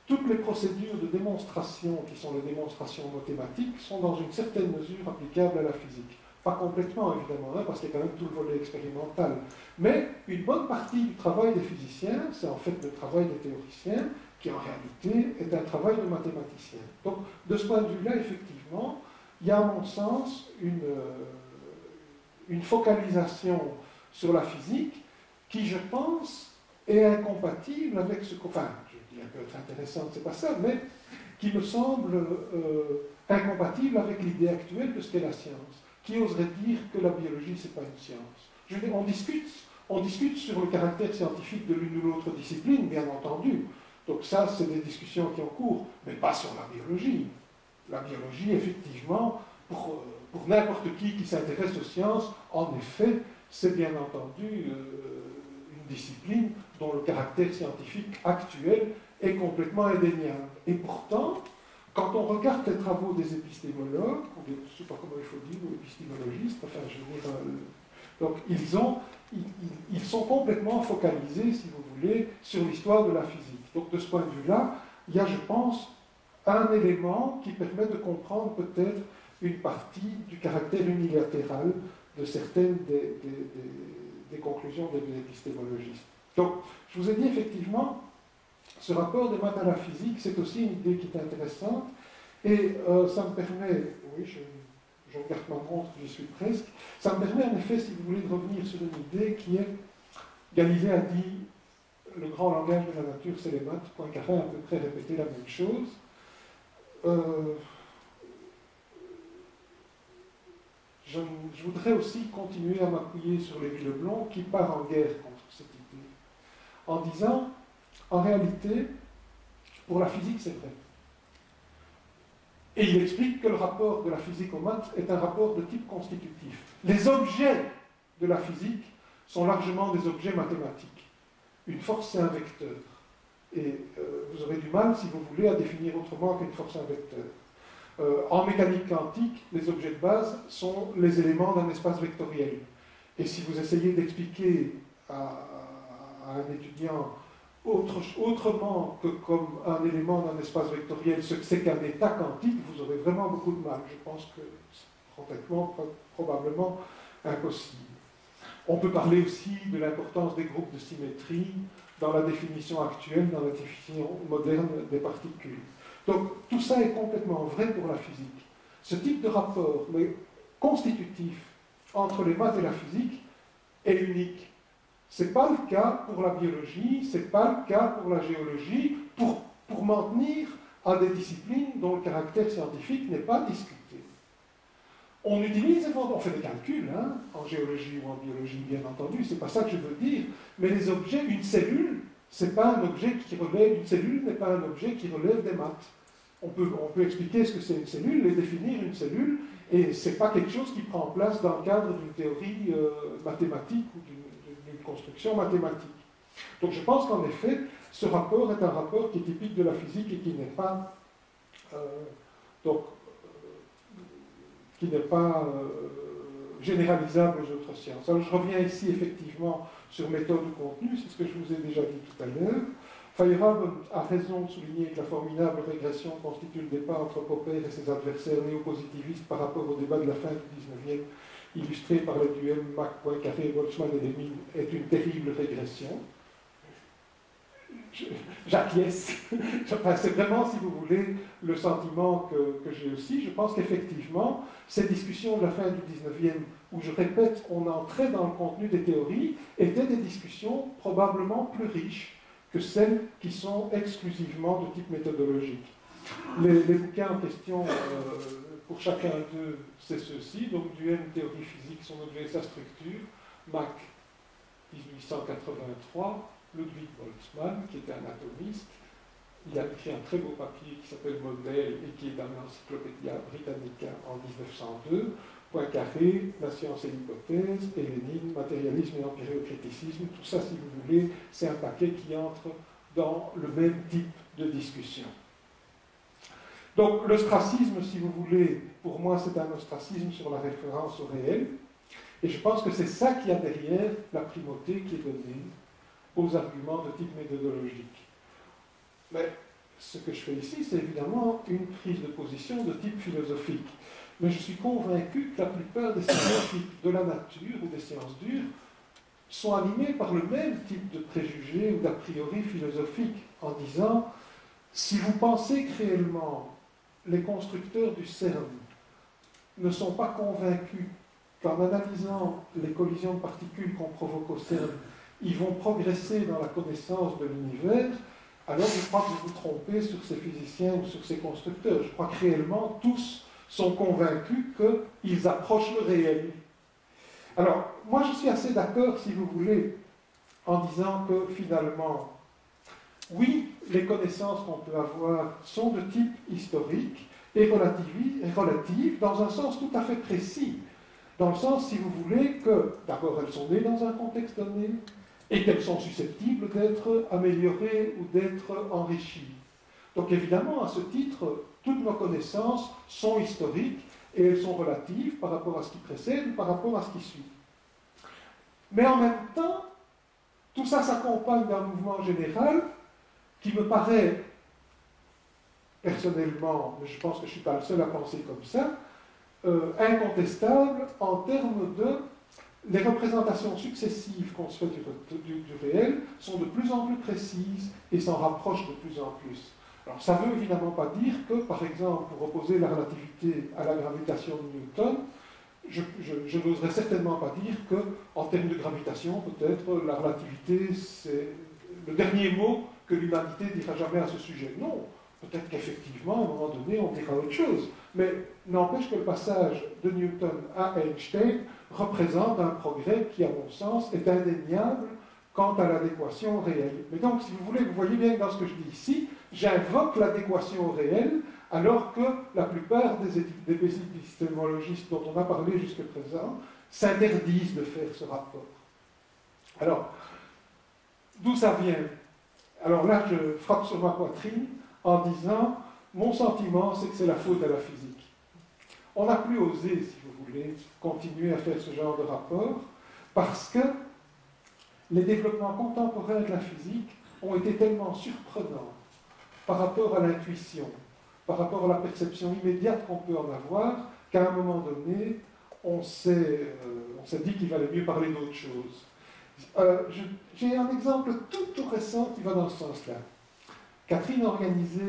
toutes les procédures de démonstration qui sont les démonstrations mathématiques sont dans une certaine mesure applicables à la physique. Pas complètement, évidemment, hein, parce qu'il y a quand même tout le volet expérimental. Mais une bonne partie du travail des physiciens, c'est en fait le travail des théoriciens, qui en réalité est un travail de mathématiciens. Donc, de ce point de vue-là, effectivement, il y a, à mon sens, une focalisation sur la physique qui, je pense, est incompatible avec ce qu'on... Enfin, je dis un peu intéressante, c'est pas ça, mais qui me semble incompatible avec l'idée actuelle de ce qu'est la science. Qui oserait dire que la biologie, c'est pas une science? Je veux dire, on discute sur le caractère scientifique de l'une ou l'autre discipline, bien entendu. Donc ça, c'est des discussions qui ont cours, mais pas sur la biologie. La biologie, effectivement, pour n'importe qui s'intéresse aux sciences, en effet, c'est bien entendu une discipline dont le caractère scientifique actuel est complètement indéniable. Et pourtant, quand on regarde les travaux des épistémologues, ou je ne sais pas comment il faut dire, ou épistémologistes, enfin, je veux dire, donc ils sont complètement focalisés, si vous voulez, sur l'histoire de la physique. Donc de ce point de vue-là, il y a, je pense, un élément qui permet de comprendre peut-être une partie du caractère unilatéral de certaines des conclusions des épistémologistes. Donc, je vous ai dit effectivement, ce rapport des maths à la physique, c'est aussi une idée qui est intéressante, et ça me permet, oui, je regarde ma montre, j'y suis presque, ça me permet en effet, si vous voulez, de revenir sur une idée qui est, Galilée a dit, le grand langage de la nature, c'est les maths, Poincaré a à peu près répété la même chose. Je voudrais aussi continuer à m'appuyer sur Lévi Leblond, qui part en guerre contre cette idée, en disant, en réalité, pour la physique, c'est vrai. Et il explique que le rapport de la physique aux maths est un rapport de type constitutif. Les objets de la physique sont largement des objets mathématiques. Une force, c'est un vecteur. Et vous aurez du mal, si vous voulez, à définir autrement qu'une force, un vecteur. En mécanique quantique, les objets de base sont les éléments d'un espace vectoriel. Et si vous essayez d'expliquer à un étudiant autrement que comme un élément d'un espace vectoriel ce que c'est qu'un état quantique, vous aurez vraiment beaucoup de mal. Je pense que c'est probablement impossible. On peut parler aussi de l'importance des groupes de symétrie dans la définition actuelle, dans la définition moderne des particules. Donc tout ça est complètement vrai pour la physique. Ce type de rapport, mais constitutif, entre les maths et la physique est unique. Ce n'est pas le cas pour la biologie, ce n'est pas le cas pour la géologie, pour m'en tenir à des disciplines dont le caractère scientifique n'est pas discuté. On utilise, on fait des calculs, hein, en géologie ou en biologie, bien entendu, c'est pas ça que je veux dire, mais les objets, une cellule, c'est pas un objet qui relève, une cellule n'est pas un objet qui relève des maths. On peut expliquer ce que c'est une cellule et définir une cellule, et c'est pas quelque chose qui prend place dans le cadre d'une théorie mathématique ou d'une construction mathématique. Donc je pense qu'en effet, ce rapport est un rapport qui est typique de la physique et qui n'est pas généralisable aux autres sciences. Alors je reviens ici effectivement sur méthode ou contenu, c'est ce que je vous ai déjà dit tout à l'heure. Feyerabend a raison de souligner que la formidable régression constitue le départ entre Popper et ses adversaires néopositivistes par rapport au débat de la fin du 19e, illustré par le duel Mach-Poincaré, Boltzmann et Demine, est une terrible régression. J'acquiesce. Enfin, c'est vraiment, si vous voulez, le sentiment que j'ai aussi. Je pense qu'effectivement, ces discussions de la fin du 19e, où je répète, on entrait dans le contenu des théories, étaient des discussions probablement plus riches que celles qui sont exclusivement de type méthodologique. Les bouquins en question, pour chacun d'eux, c'est ceci. Donc, Duhem, théorie physique, son objet et sa structure. Mach, 1883. Ludwig Boltzmann, qui était un atomiste. Il a écrit un très beau papier qui s'appelle Modèle et qui est dans l'Encyclopédia Britannica en 1902. Poincaré, La science et l'hypothèse, et Lénine, Matérialisme et empiriocréticisme. Tout ça, si vous voulez, c'est un paquet qui entre dans le même type de discussion. Donc, l'ostracisme, si vous voulez, pour moi, c'est un ostracisme sur la référence au réel. Et je pense que c'est ça qui a derrière la primauté qui est donnée aux arguments de type méthodologique. Mais ce que je fais ici, c'est évidemment une prise de position de type philosophique. Mais je suis convaincu que la plupart des scientifiques de la nature ou des sciences dures sont animés par le même type de préjugés ou d'a priori philosophiques, en disant, si vous pensez que réellement les constructeurs du CERN ne sont pas convaincus qu'en analysant les collisions de particules qu'on provoque au CERN, ils vont progresser dans la connaissance de l'univers, alors je crois que vous vous trompez sur ces physiciens ou sur ces constructeurs. Je crois que réellement, tous sont convaincus qu'ils approchent le réel. Alors, moi je suis assez d'accord, si vous voulez, en disant que finalement, oui, les connaissances qu'on peut avoir sont de type historique et relatives dans un sens tout à fait précis. Dans le sens, si vous voulez, que d'abord elles sont nées dans un contexte donné, et qu'elles sont susceptibles d'être améliorées ou d'être enrichies. Donc évidemment, à ce titre, toutes nos connaissances sont historiques et elles sont relatives par rapport à ce qui précède, par rapport à ce qui suit. Mais en même temps, tout ça s'accompagne d'un mouvement général qui me paraît, personnellement, mais je pense que je ne suis pas le seul à penser comme ça, incontestable en termes de les représentations successives qu'on se fait du réel sont de plus en plus précises et s'en rapprochent de plus en plus. Alors ça ne veut évidemment pas dire que, par exemple, pour opposer la relativité à la gravitation de Newton, je n'oserais certainement pas dire qu'en termes de gravitation, peut-être, la relativité, c'est le dernier mot que l'humanité dira jamais à ce sujet. Non, peut-être qu'effectivement, à un moment donné, on dira autre chose. Mais n'empêche que le passage de Newton à Einstein représente un progrès qui, à mon sens, est indéniable quant à l'adéquation réelle. Mais donc, si vous voulez, vous voyez bien que dans ce que je dis ici, j'invoque l'adéquation réelle, alors que la plupart des épistémologistes dont on a parlé jusqu'à présent s'interdisent de faire ce rapport. Alors, d'où ça vient? Alors là, je frappe sur ma poitrine en disant, mon sentiment, c'est que c'est la faute à la physique. On n'a plus osé, si vous voulez, continuer à faire ce genre de rapport, parce que les développements contemporains de la physique ont été tellement surprenants par rapport à l'intuition, par rapport à la perception immédiate qu'on peut en avoir, qu'à un moment donné, on s'est dit qu'il valait mieux parler d'autre chose. J'ai un exemple tout récent qui va dans ce sens-là. Catherine a organisé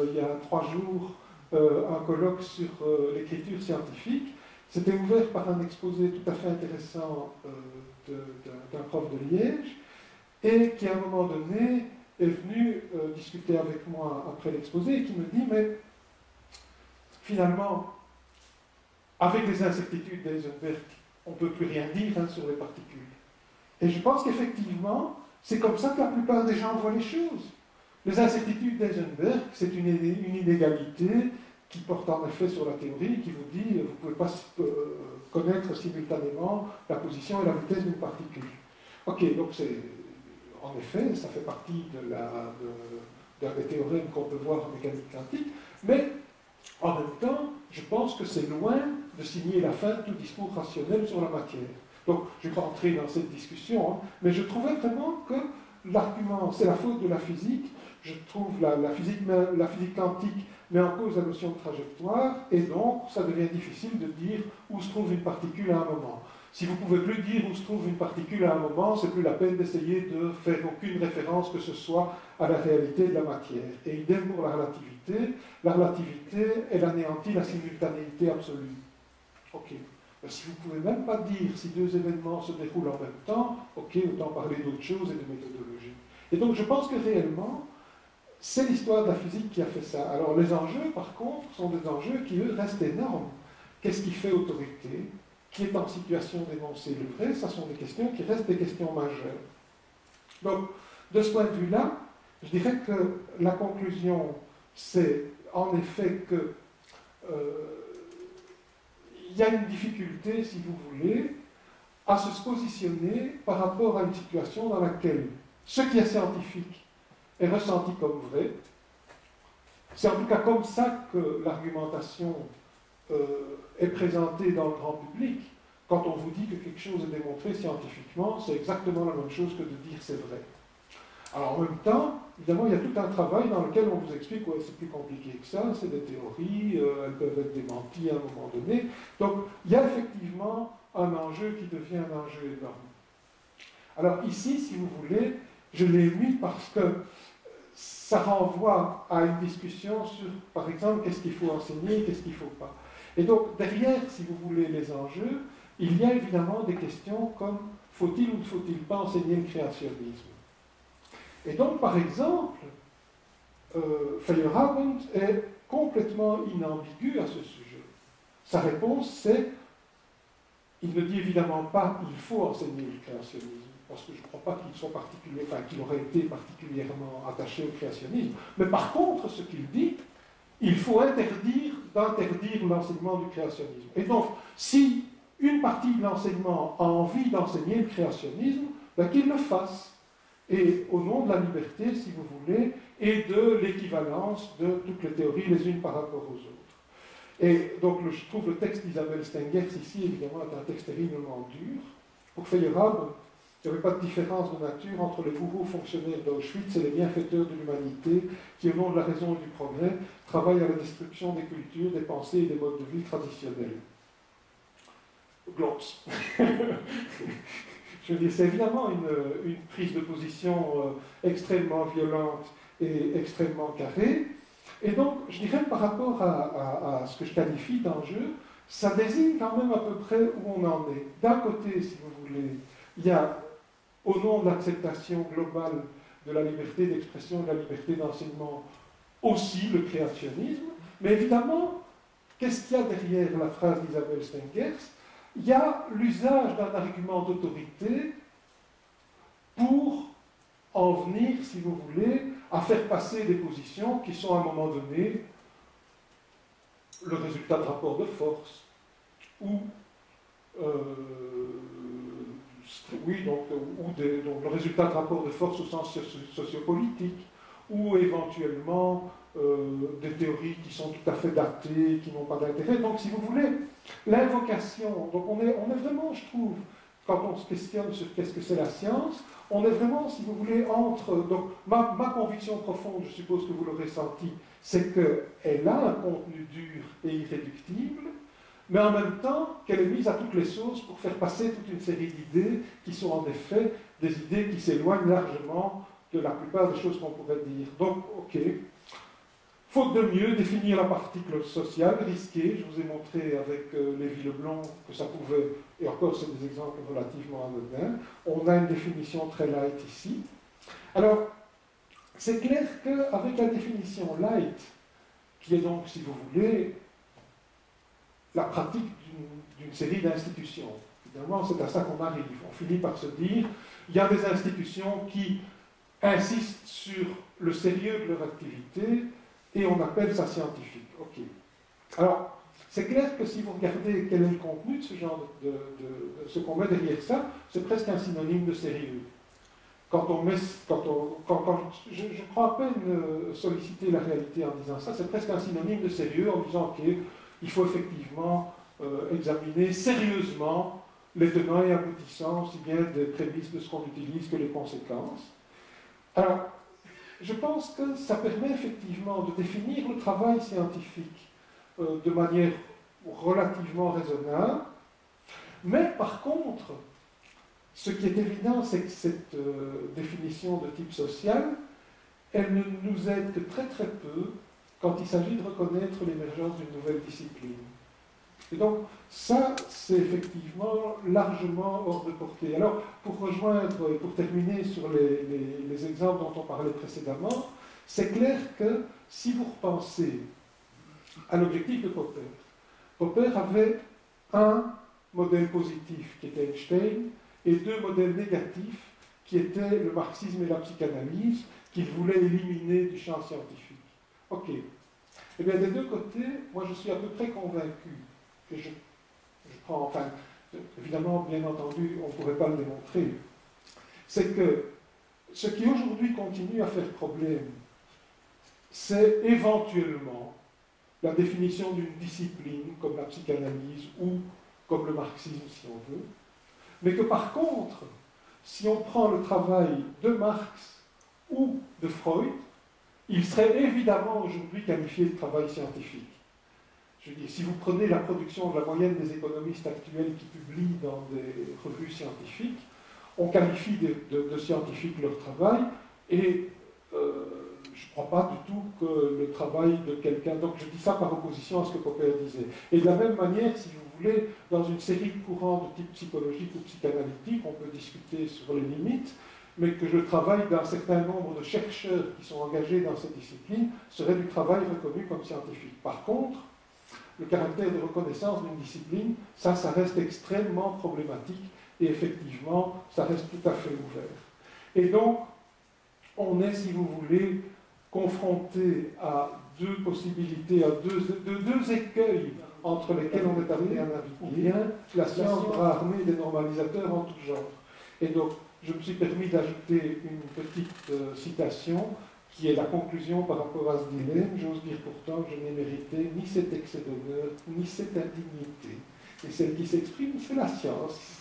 il y a 3 jours un colloque sur l'écriture scientifique. C'était ouvert par un exposé tout à fait intéressant d'un prof de Liège, et qui à un moment donné est venu discuter avec moi après l'exposé et qui me dit, mais finalement, avec les incertitudes d'Heisenberg, on ne peut plus rien dire sur les particules. Et je pense qu'effectivement, c'est comme ça que la plupart des gens voient les choses. Les incertitudes d'Heisenberg, c'est une inégalité qui porte en effet sur la théorie, qui vous dit vous ne pouvez pas connaître simultanément la position et la vitesse d'une particule. Ok, donc c'est en effet, ça fait partie des théorèmes qu'on peut voir en mécanique quantique, mais en même temps, je pense que c'est loin de signer la fin de tout discours rationnel sur la matière. Donc, je ne vais pas entrer dans cette discussion, mais je trouvais vraiment que l'argument, c'est la faute de la physique. Je trouve la physique quantique met en cause la notion de trajectoire, et donc ça devient difficile de dire où se trouve une particule à un moment. Si vous ne pouvez plus dire où se trouve une particule à un moment, c'est plus la peine d'essayer de faire aucune référence que ce soit à la réalité de la matière. Et idem pour la relativité. La relativité, elle anéantit la simultanéité absolue. Ok. Mais si vous ne pouvez même pas dire si 2 événements se déroulent en même temps, ok, autant parler d'autre chose et de méthodologie. Et donc je pense que réellement, c'est l'histoire de la physique qui a fait ça. Alors les enjeux, par contre, sont des enjeux qui, eux, restent énormes. Qu'est-ce qui fait autorité? Qui est en situation d'énoncer le vrai? Ça sont des questions qui restent des questions majeures. Donc, de ce point de vue-là, je dirais que la conclusion, c'est en effet que il y a une difficulté, si vous voulez, à se positionner par rapport à une situation dans laquelle ce qui est scientifique est ressenti comme vrai. C'est en tout cas comme ça que l'argumentation est présentée dans le grand public. Quand on vous dit que quelque chose est démontré scientifiquement, c'est exactement la même chose que de dire c'est vrai. Alors en même temps, évidemment, il y a tout un travail dans lequel on vous explique que c'est plus compliqué que ça, c'est des théories, elles peuvent être démenties à un moment donné. Donc il y a effectivement un enjeu qui devient un enjeu énorme. Alors ici, si vous voulez, je l'ai mis parce que ça renvoie à une discussion sur, par exemple, qu'est-ce qu'il faut enseigner, qu'est-ce qu'il ne faut pas. Et donc derrière, si vous voulez, les enjeux, il y a évidemment des questions comme faut-il ou ne faut-il pas enseigner le créationnisme? Et donc, par exemple, Feyerabend est complètement inambigu à ce sujet. Sa réponse, c'est, il ne dit évidemment pas il faut enseigner le créationnisme, parce que je ne crois pas qu'il soit qu'il aurait été particulièrement attaché au créationnisme. Mais par contre, ce qu'il dit, il faut d'interdire l'enseignement du créationnisme. Et donc, si une partie de l'enseignement a envie d'enseigner le créationnisme, ben qu'il le fasse. Et au nom de la liberté, si vous voulez, et de l'équivalence de toutes les théories les unes par rapport aux autres. Et donc, je trouve le texte d'Isabelle Stengers ici, évidemment, est un texte terriblement dur. Pour Feyerabend, il n'y avait pas de différence de nature entre les gourous fonctionnaires d'Auschwitz et les bienfaiteurs de l'humanité qui, au nom de la raison et du progrès, travaillent à la destruction des cultures, des pensées et des modes de vie traditionnels. gloss. Je veux dire, c'est évidemment une prise de position extrêmement violente et extrêmement carrée. Et donc, je dirais par rapport à ce que je qualifie d'enjeu, ça désigne quand même à peu près où on en est. D'un côté, si vous voulez, il y a, au nom de l'acceptation globale de la liberté d'expression, de la liberté d'enseignement, aussi le créationnisme. Mais évidemment, qu'est-ce qu'il y a derrière la phrase d'Isabelle Stengers? Il y a l'usage d'un argument d'autorité pour en venir, si vous voulez, à faire passer des positions qui sont à un moment donné le résultat de rapports de force, ou, donc le résultat de rapports de force au sens sociopolitique, ou éventuellement des théories qui sont tout à fait datées, qui n'ont pas d'intérêt. Donc, si vous voulez, l'invocation, donc on est vraiment, je trouve, quand on se questionne sur qu'est-ce que c'est la science, on est vraiment, si vous voulez, entre... Donc, ma conviction profonde, je suppose que vous l'aurez senti, c'est qu'elle a un contenu dur et irréductible, mais en même temps qu'elle est mise à toutes les sauces pour faire passer toute une série d'idées qui sont en effet des idées qui s'éloignent largement de la plupart des choses qu'on pourrait dire. Donc, ok. Faute de mieux, définir la particule sociale, risquée, je vous ai montré avec Lévy-Leblond que ça pouvait, et encore c'est des exemples relativement anodins, on a une définition très light ici. Alors, c'est clair qu'avec la définition light, qui est donc, si vous voulez, la pratique d'une série d'institutions, finalement c'est à ça qu'on arrive, on finit par se dire, il y a des institutions qui insistent sur le sérieux de leur activité, et on appelle ça scientifique. Ok. Alors, c'est clair que si vous regardez quel est le contenu de ce genre de ce qu'on met derrière ça, c'est presque un synonyme de sérieux. Quand on met, je crois à peine solliciter la réalité en disant ça, c'est presque un synonyme de sérieux en disant ok, il faut effectivement examiner sérieusement les tenants et aboutissants, aussi bien des prémices de ce qu'on utilise que les conséquences. Alors, je pense que ça permet effectivement de définir le travail scientifique de manière relativement raisonnable, mais par contre, ce qui est évident, c'est que cette définition de type social, elle ne nous aide que très très peu quand il s'agit de reconnaître l'émergence d'une nouvelle discipline. Et donc, ça, c'est effectivement largement hors de portée. Alors, pour rejoindre et pour terminer sur les exemples dont on parlait précédemment, c'est clair que si vous repensez à l'objectif de Popper, Popper avait un modèle positif qui était Einstein et deux modèles négatifs qui étaient le marxisme et la psychanalyse qu'il voulait éliminer du champ scientifique. Ok. Eh bien, des deux côtés, moi je suis à peu près convaincu. Et je prends, enfin, évidemment, bien entendu, on ne pourrait pas le démontrer, c'est que ce qui aujourd'hui continue à faire problème, c'est éventuellement la définition d'une discipline comme la psychanalyse ou comme le marxisme, si on veut, mais que par contre, si on prend le travail de Marx ou de Freud, il serait évidemment aujourd'hui qualifié de travail scientifique. Je veux dire, si vous prenez la production de la moyenne des économistes actuels qui publient dans des revues scientifiques, on qualifie de scientifique leur travail, et je ne crois pas du tout que le travail de quelqu'un... Donc je dis ça par opposition à ce que Popper disait. Et de la même manière, si vous voulez, dans une série de courants de type psychologique ou psychanalytique, on peut discuter sur les limites, mais que le travail d'un certain nombre de chercheurs qui sont engagés dans cette discipline serait du travail reconnu comme scientifique. Par contre, le caractère de reconnaissance d'une discipline, ça reste extrêmement problématique et effectivement, ça reste tout à fait ouvert. Et donc, on est, si vous voulez, confronté à deux possibilités, à deux écueils entre lesquels on est amené à naviguer. Ou bien la science bras armée des normalisateurs en tout genre. Et donc, je me suis permis d'ajouter une petite citation qui est la conclusion par rapport à ce dilemme. J'ose dire pourtant que je n'ai mérité ni cet excès d'honneur, ni cette indignité. Et celle qui s'exprime, c'est la science.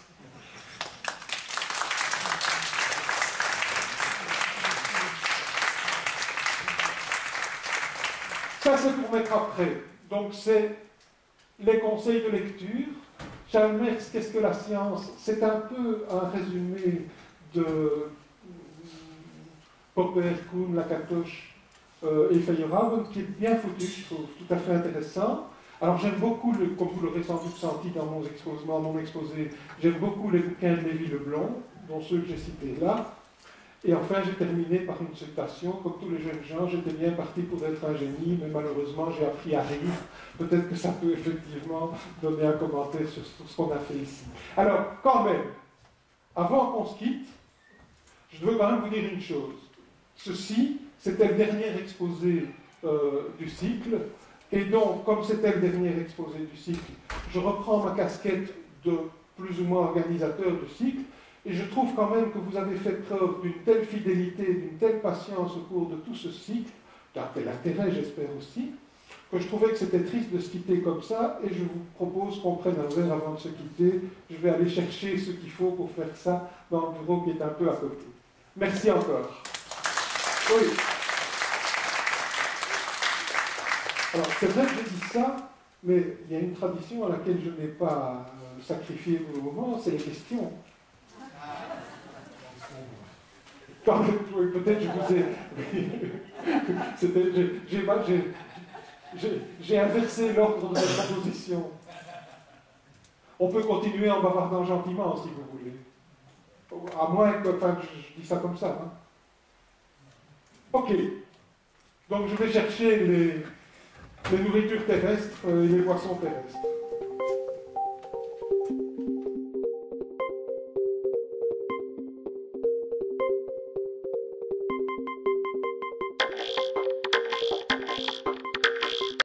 Ça, c'est pour mettre après. Donc, c'est les conseils de lecture Chalmers, qu'est-ce que la science? C'est un peu un résumé de Popper, Kuhn, Lakatos et Feyerabend, qui est bien foutu, je trouve, tout à fait intéressant. Alors j'aime beaucoup, comme vous l'aurez sans doute senti dans mon exposé, j'aime beaucoup les bouquins de Lévy-Leblond, dont ceux que j'ai cités là. Et enfin, j'ai terminé par une citation. Comme tous les jeunes gens, j'étais bien parti pour être un génie, mais malheureusement, j'ai appris à rire. Peut-être que ça peut effectivement donner un commentaire sur ce qu'on a fait ici. Alors, quand même, avant qu'on se quitte, je veux quand même vous dire une chose. Ceci, c'était le dernier exposé du cycle. Et donc, comme c'était le dernier exposé du cycle, je reprends ma casquette de plus ou moins organisateur du cycle. Et je trouve quand même que vous avez fait preuve d'une telle fidélité, d'une telle patience au cours de tout ce cycle, d'un tel intérêt, j'espère aussi, que je trouvais que c'était triste de se quitter comme ça, et je vous propose qu'on prenne un verre avant de se quitter. Je vais aller chercher ce qu'il faut pour faire ça dans le bureau qui est un peu à côté. Merci encore. Oui. Alors, c'est vrai que je dis ça, mais il y a une tradition à laquelle je n'ai pas sacrifié pour le moment, c'est les questions. Peut-être je vous ai... J'ai inversé l'ordre de la proposition. On peut continuer en bavardant gentiment, si vous voulez. À moins que... Enfin, je dis ça comme ça. Hein. Ok. Donc je vais chercher les nourritures terrestres et les boissons terrestres.